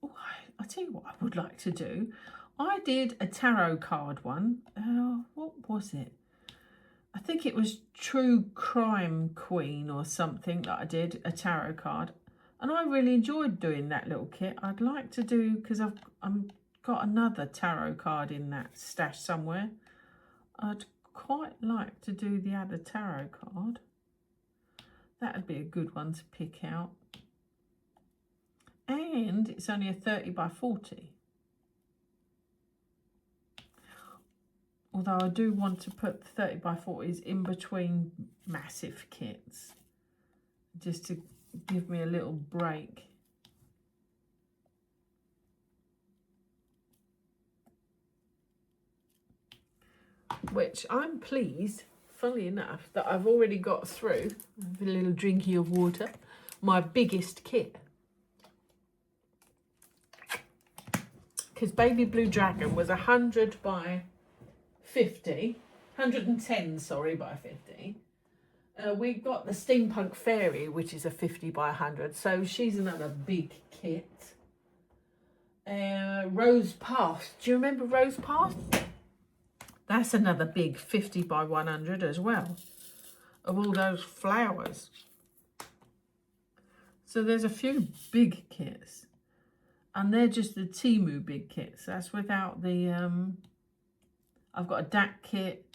[SPEAKER 1] Oh, I tell you what I would like to do. I did a tarot card one. What was it? I think it was True Crime Queen or something that I did, a tarot card. And I really enjoyed doing that little kit. I'd like to do, because I've got another tarot card in that stash somewhere. I'd quite like to do the other tarot card. That would be a good one to pick out. And it's only a 30 by 40. Although I do want to put 30 by 40s in between massive kits, just to give me a little break. Which I'm pleased, funnily enough, that I've already got through, a little drinky of water, my biggest kit. Because Baby Blue Dragon was 100 by 50, 110, sorry, by 50. We've got the Steampunk Fairy, which is a 50 by 100, so she's another big kit. Rose Path, do you remember Rose Path? That's another big 50 by 100 as well, of all those flowers. So there's a few big kits, and they're just the Temu big kits. That's without the I've got a DAC kit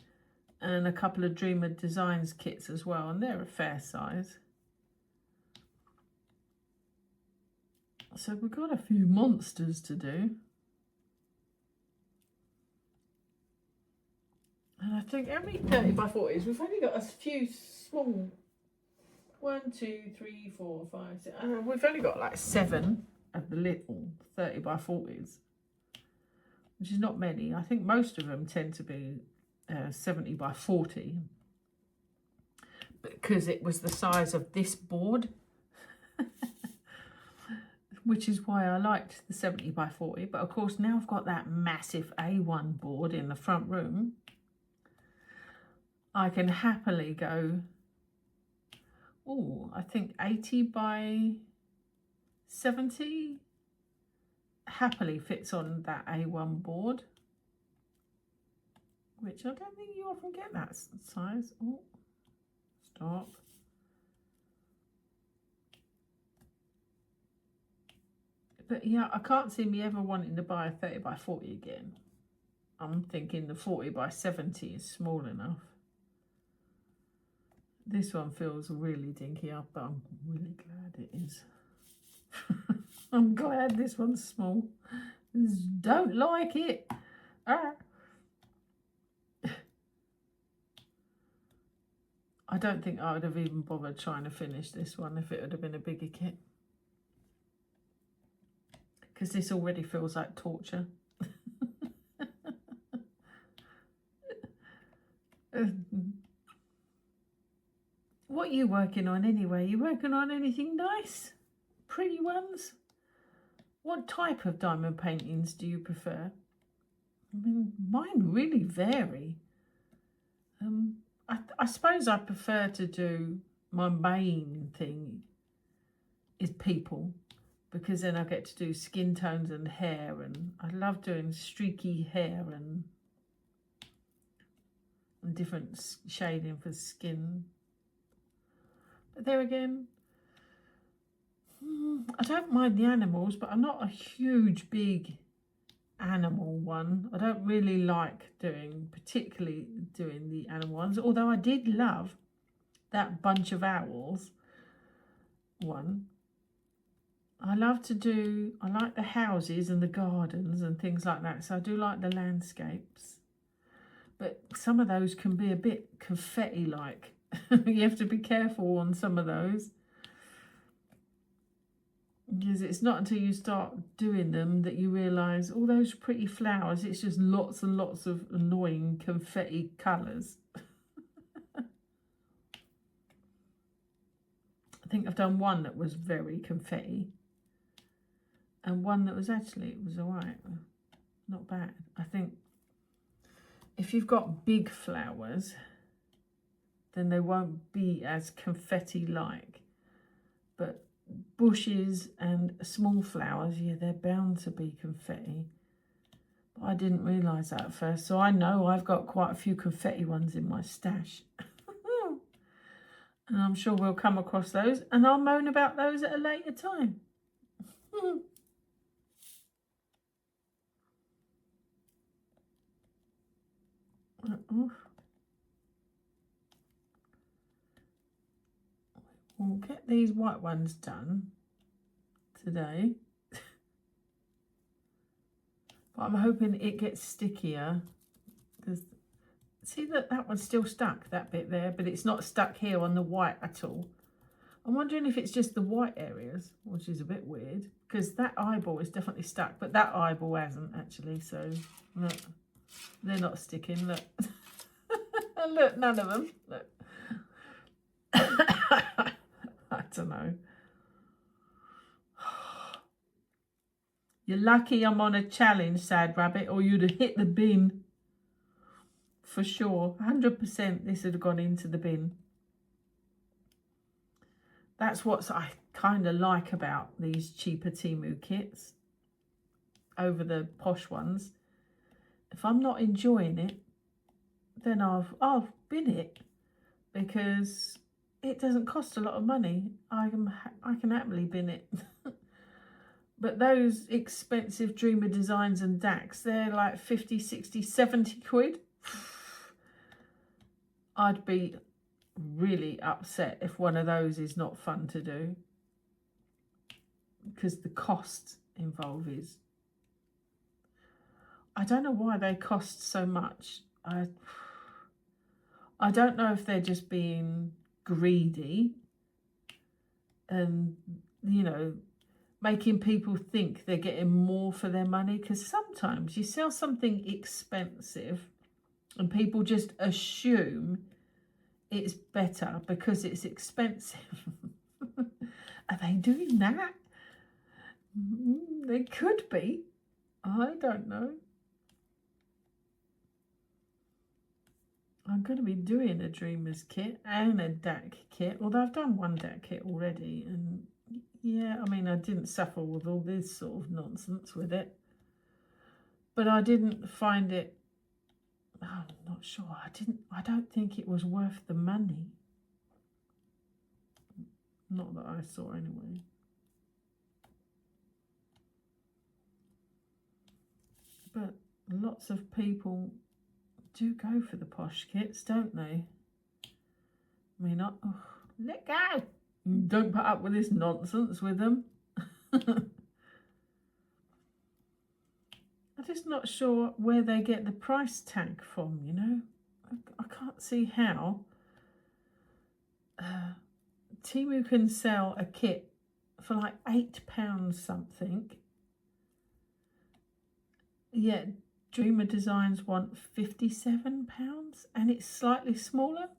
[SPEAKER 1] and a couple of Dreamer Designs kits as well, and they're a fair size. So we've got a few monsters to do. And I think how many 30 by 40s? We've only got a few small. 1, 2, 3, 4, 5, 6. We've only got like 7 of the little 30 by 40s. Which is not many. I think most of them tend to be 70 by 40 because it was the size of this board, which is why I liked the 70 by 40. But of course now I've got that massive A1 board in the front room. I can happily go, oh, I think 80 by 70 happily fits on that A1 board, which I don't think you often get that size. Oh, stop. But yeah, I can't see me ever wanting to buy a 30 by 40 again. I'm thinking the 40 by 70 is small enough. This one feels really dinky up, but I'm really glad it is. I'm glad this one's small. Don't like it. Ah. I don't think I would have even bothered trying to finish this one if it would have been a bigger kit. Because this already feels like torture. What are you working on anyway? You working on anything nice? Pretty ones? What type of diamond paintings do you prefer? I mean, mine really vary. I suppose I prefer to do, my main thing is people, because then I get to do skin tones and hair, and I love doing streaky hair and different shading for skin. But there again, I don't mind the animals, but I'm not a huge, big animal one. I don't really like particularly doing the animal ones, although I did love that bunch of owls one. I like the houses and the gardens and things like that, so I do like the landscapes. But some of those can be a bit confetti-like. You have to be careful on some of those. Because it's not until you start doing them that you realise all those pretty flowers, it's just lots and lots of annoying confetti colours. I think I've done one that was very confetti. And one that was it was alright. Not bad. I think if you've got big flowers, then they won't be as confetti-like. But bushes and small flowers, yeah, they're bound to be confetti. But I didn't realise that at first, so I know I've got quite a few confetti ones in my stash. And I'm sure we'll come across those, and I'll moan about those at a later time. We'll get these white ones done today. But I'm hoping it gets stickier. Because see that one's still stuck, that bit there, but it's not stuck here on the white at all. I'm wondering if it's just the white areas, which is a bit weird, because that eyeball is definitely stuck, but that eyeball hasn't actually, so look, they're not sticking, look. Look, none of them, look. I don't know. You're lucky I'm on a challenge, Sad Rabbit, or you'd have hit the bin. For sure. 100% this would have gone into the bin. That's what I kind of like about these cheaper Temu kits over the posh ones. If I'm not enjoying it, then I'll bin it, because it doesn't cost a lot of money. I can happily bin it. But those expensive Dreamer Designs and DAX, they're like 50, 60, 70 quid. I'd be really upset if one of those is not fun to do, because the cost involved is, I don't know why they cost so much. I don't know if they're just being greedy and, you know, making people think they're getting more for their money, because sometimes you sell something expensive and people just assume it's better because it's expensive. Are they doing that? They could be. I don't know. I'm going to be doing a Dreamers kit and a DAC kit, although I've done one DAC kit already, and yeah, I mean, I didn't suffer with all this sort of nonsense with it, but I didn't find it, I'm not sure, I don't think it was worth the money. Not that I saw anyway. But lots of people do go for the posh kits, don't they? I mean, let go. Don't put up with this nonsense with them. I'm just not sure where they get the price tag from, you know. I can't see how Temu can sell a kit for like £8 something. Yet Dreamer Designs want £57 and it's slightly smaller.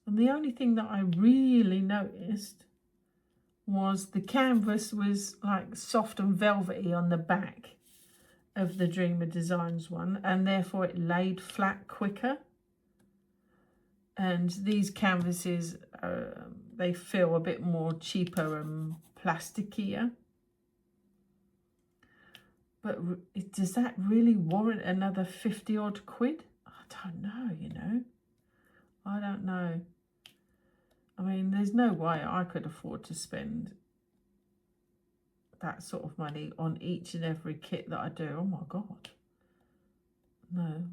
[SPEAKER 1] And the only thing that I really noticed was the canvas was like soft and velvety on the back of the Dreamer Designs one, and therefore it laid flat quicker. And these canvases, they feel a bit more cheaper and plasticier. But does that really warrant another 50 odd quid? I don't know, you know. I don't know. I mean, there's no way I could afford to spend that sort of money on each and every kit that I do. Oh my God. No.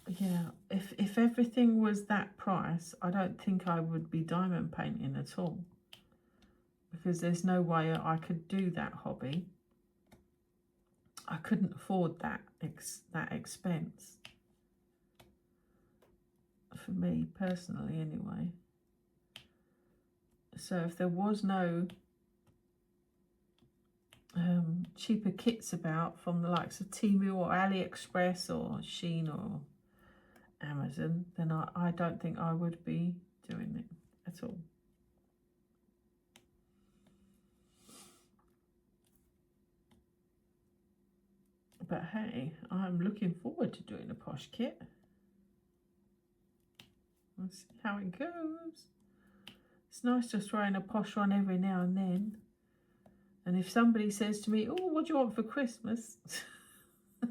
[SPEAKER 1] Yeah, if everything was that price, I don't think I would be diamond painting at all. Because there's no way I could do that hobby. I couldn't afford that expense. For me personally, anyway. So if there was no cheaper kits about from the likes of Temu or AliExpress or Shein or Amazon, then I don't think I would be doing it at all. But hey, I'm looking forward to doing a posh kit. Let's see how it goes. It's nice to throw in a posh one every now and then. And if somebody says to me, oh, what do you want for Christmas?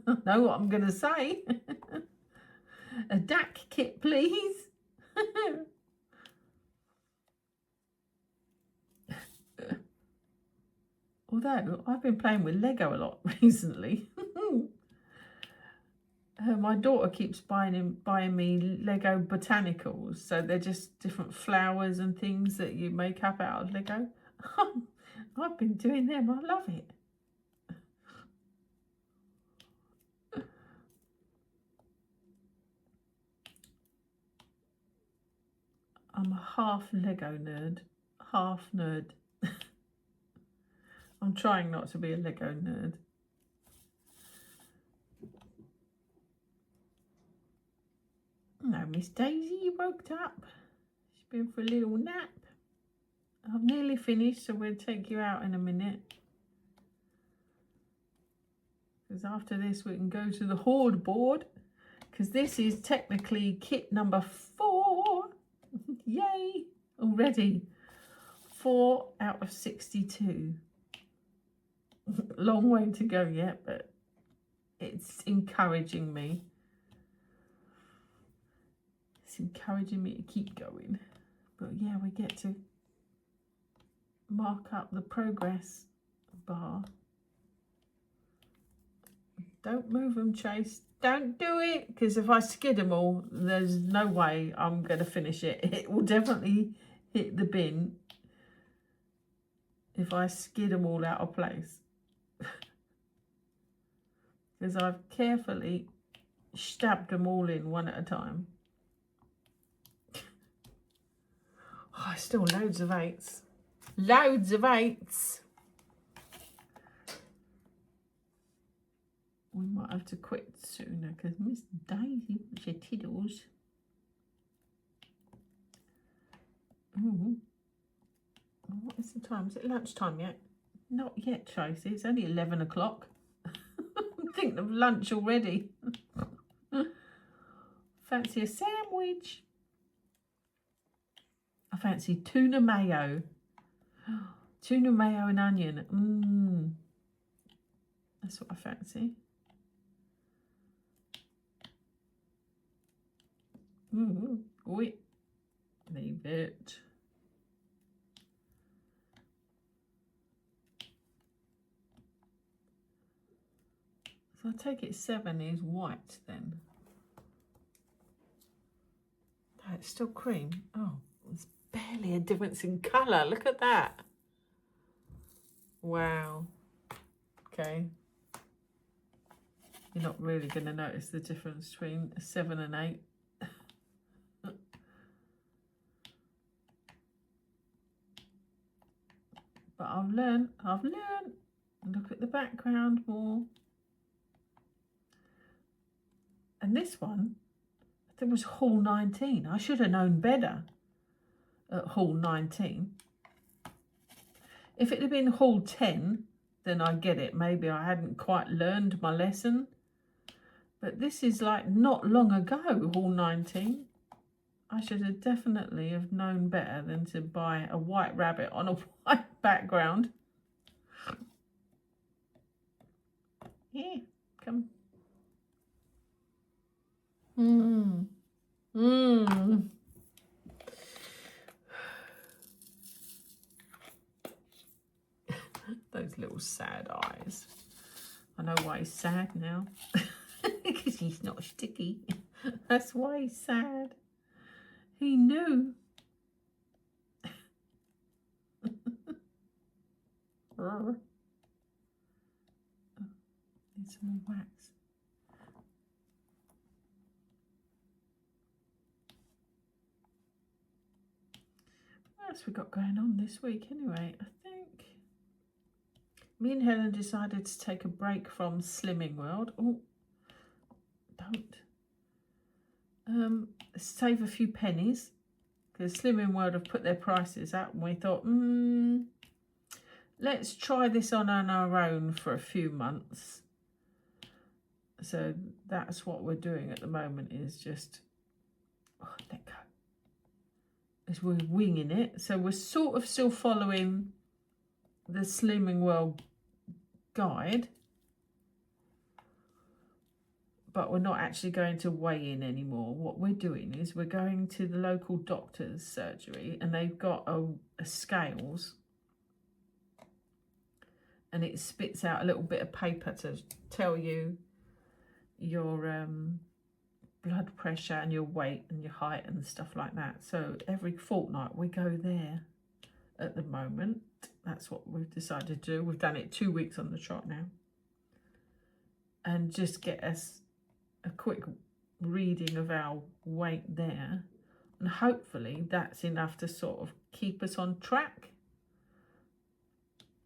[SPEAKER 1] I know what I'm going to say. A DAC kit, please. Although I've been playing with Lego a lot recently. My daughter keeps buying me Lego botanicals. So they're just different flowers and things that you make up out of Lego. I've been doing them. I love it. I'm a half Lego nerd, half nerd. I'm trying not to be a Lego nerd. No, Miss Daisy, you woke up. She's been for a little nap. I've nearly finished, so we'll take you out in a minute. Because after this, we can go to the Hoard Board. Because this is technically kit number 4. Yay! Already. 4 out of 62. Long way to go yet, but it's encouraging me. It's encouraging me to keep going. But yeah, we get to mark up the progress bar. Don't move them, Chase. Don't do it, because if I skid them all, there's no way I'm going to finish it. It will definitely hit the bin if I skid them all out of place. Because I've carefully stabbed them all in one at a time. Oh, still loads of 8s. Loads of 8s. We might have to quit sooner because Miss Daisy wants your tiddles. Ooh. What is the time? Is it lunchtime yet? Not yet, Tracey. It's only 11 o'clock. I'm thinking of lunch already. Fancy a sandwich? I fancy tuna mayo. Tuna mayo and onion. That's what I fancy. Wait. Leave it. So I take it 7 is white then. Oh, it's still cream. Oh, there's barely a difference in colour. Look at that. Wow. Okay. You're not really going to notice the difference between a 7 and 8. But I've learned. Look at the background more. And this one, I think was Hall 19. I should have known better at Hall 19. If it had been Hall 10, then I get it. Maybe I hadn't quite learned my lesson. But this is like not long ago, Hall 19. I should have definitely have known better than to buy a white rabbit on a white background. Yeah, come. Those little sad eyes. I know why he's sad now. Because he's not sticky. That's why he's sad. He knew. Oh, need some more wax. What else we got going on this week anyway? I think me and Helen decided to take a break from Slimming World. Oh, don't. Save a few pennies, because Slimming World have put their prices up, and we thought, let's try this on our own for a few months. So that's what we're doing at the moment, is just let go. As we're winging it. So we're sort of still following the Slimming World guide, but we're not actually going to weigh in anymore. What we're doing is we're going to the local doctor's surgery, and they've got a scales, and it spits out a little bit of paper to tell you your blood pressure and your weight and your height and stuff like that. So every fortnight we go there at the moment. That's what we've decided to do. We've done it 2 weeks on the trot now, and just get us a quick reading of our weight there, and hopefully that's enough to sort of keep us on track.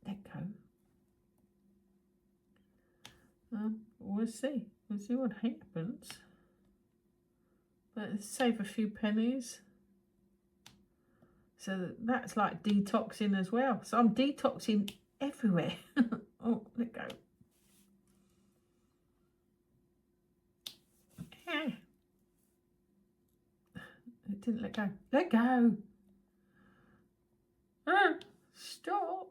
[SPEAKER 1] Let go. We'll see what happens, but save a few pennies. So that's like detoxing as well. So I'm detoxing everywhere. Oh, let go. It didn't let go. Let go. Stop.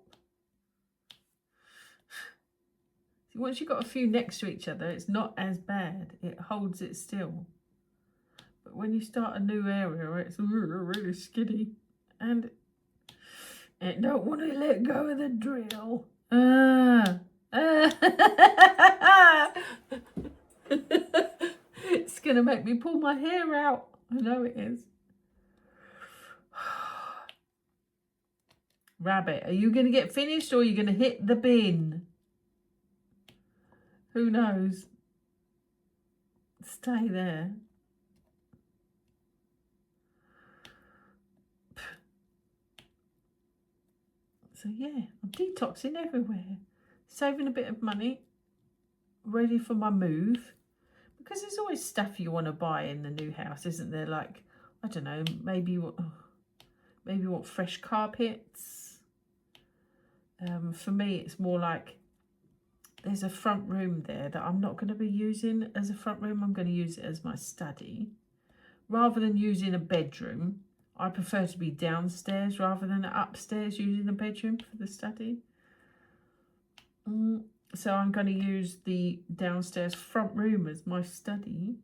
[SPEAKER 1] See, once you've got a few next to each other, it's not as bad. It holds it still. But when you start a new area, it's really skinny. And it don't want to let go of the drill. It's going to make me pull my hair out. I know it is. Rabbit, are you going to get finished, or are you going to hit the bin? Who knows? Stay there. So yeah, I'm detoxing everywhere. Saving a bit of money. Ready for my move. Because there's always stuff you want to buy in the new house, isn't there? Like, I don't know, maybe you want fresh carpets. For me, it's more like there's a front room there that I'm not going to be using as a front room. I'm going to use it as my study. Rather than using a bedroom, I prefer to be downstairs rather than upstairs using a bedroom for the study. So I'm going to use the downstairs front room as my study.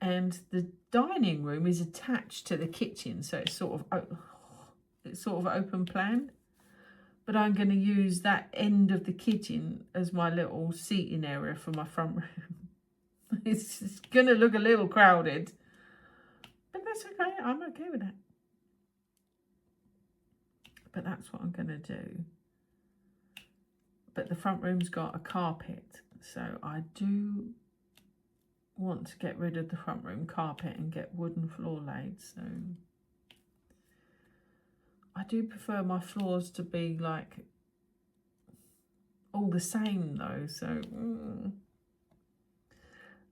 [SPEAKER 1] And the dining room is attached to the kitchen, so it's sort of open plan. But I'm going to use that end of the kitchen as my little seating area for my front room. It's going to look a little crowded, but that's okay. I'm okay with that. But that's what I'm going to do. But the front room's got a carpet, so I do want to get rid of the front room carpet and get wooden floor laid. So I do prefer my floors to be like all the same though. So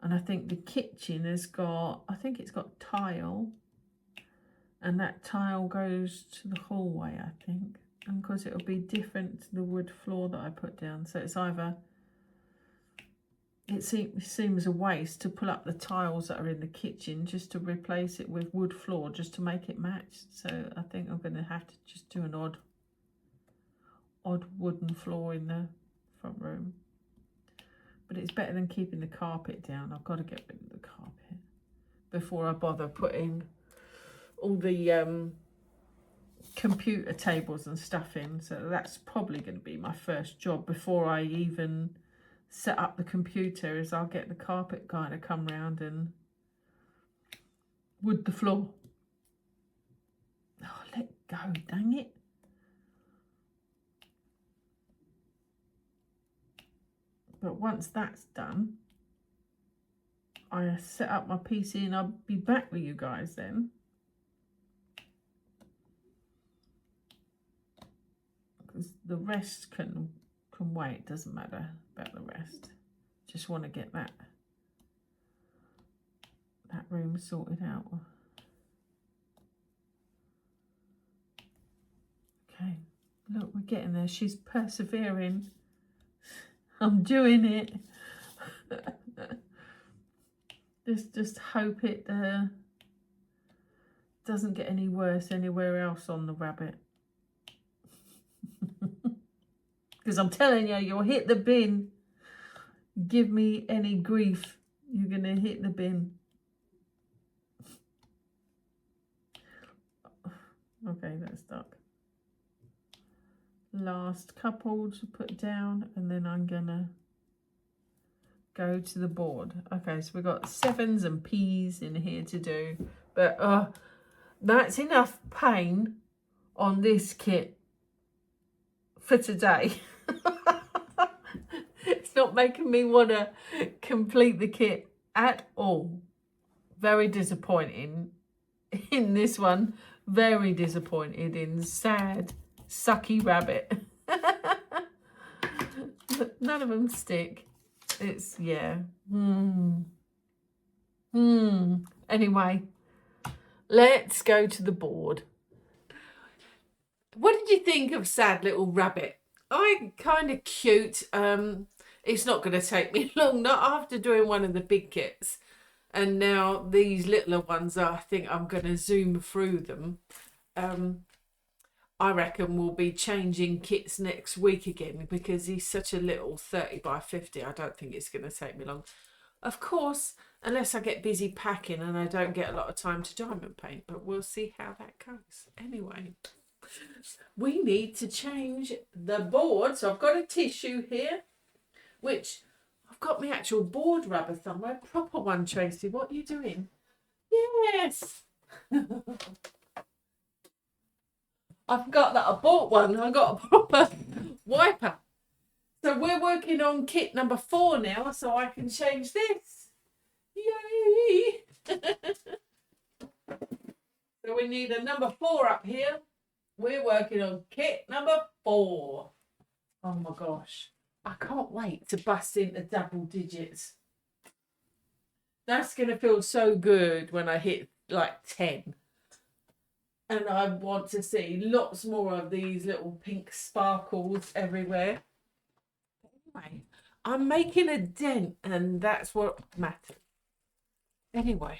[SPEAKER 1] and I think the kitchen has got, I think it's got tile, and that tile goes to the hallway, I think, and because it'll be different to the wood floor that I put down. So it's either, it seems a waste to pull up the tiles that are in the kitchen just to replace it with wood floor just to make it match. So I think I'm going to have to just do an odd wooden floor in the front room. But it's better than keeping the carpet down. I've got to get rid of the carpet before I bother putting all the computer tables and stuff in. So that's probably going to be my first job before I even set up the computer, is I'll get the carpet guy to come round and wood the floor. Oh, let go, dang it. But once that's done, I set up my PC and I'll be back with you guys then. Because the rest can wait, doesn't matter about the rest. Just want to get that room sorted out. Okay, look, we're getting there. She's persevering. I'm doing it. just hope it doesn't get any worse anywhere else on the rabbit. Because I'm telling you, you'll hit the bin. Give me any grief, you're going to hit the bin. Okay, that's stuck. Last couple to put down, and then I'm going to go to the board. Okay, so we've got 7s and P's in here to do. But that's enough pain on this kit for today. It's not making me want to complete the kit at all. Very disappointing in this one. Very disappointed in sad, sucky rabbit. None of them stick. It's, yeah. Anyway, let's go to the board. What did you think of Sad Little Rabbit? Kind of cute. It's not going to take me long, not after doing one of the big kits. And now these littler ones, I think I'm going to zoom through them. I reckon we'll be changing kits next week again because he's such a little 30 by 50. I don't think it's going to take me long. Of course, unless I get busy packing and I don't get a lot of time to diamond paint, but we'll see how that goes. Anyway, we need to change the board. So I've got a tissue here, which I've got my actual board rubber somewhere. Proper one, Tracy. What are you doing? Yes. I forgot that I bought one. I got a proper wiper. So we're working on kit number 4 now, so I can change this. Yay! So we need a number 4 up here. We're working on kit number 4. Oh my gosh. I can't wait to bust into double digits. That's going to feel so good when I hit like 10. And I want to see lots more of these little pink sparkles everywhere. Anyway, I'm making a dent and that's what matters. Anyway,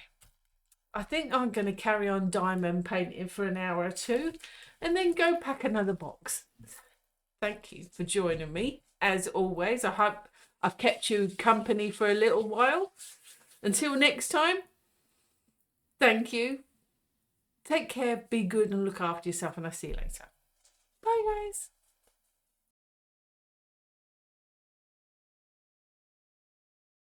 [SPEAKER 1] I think I'm going to carry on diamond painting for an hour or 2 and then go pack another box. Thank you for joining me. As always, I hope I've kept you company for a little while. Until next time, thank you. Take care, be good and look after yourself, and I'll see you later. Bye guys.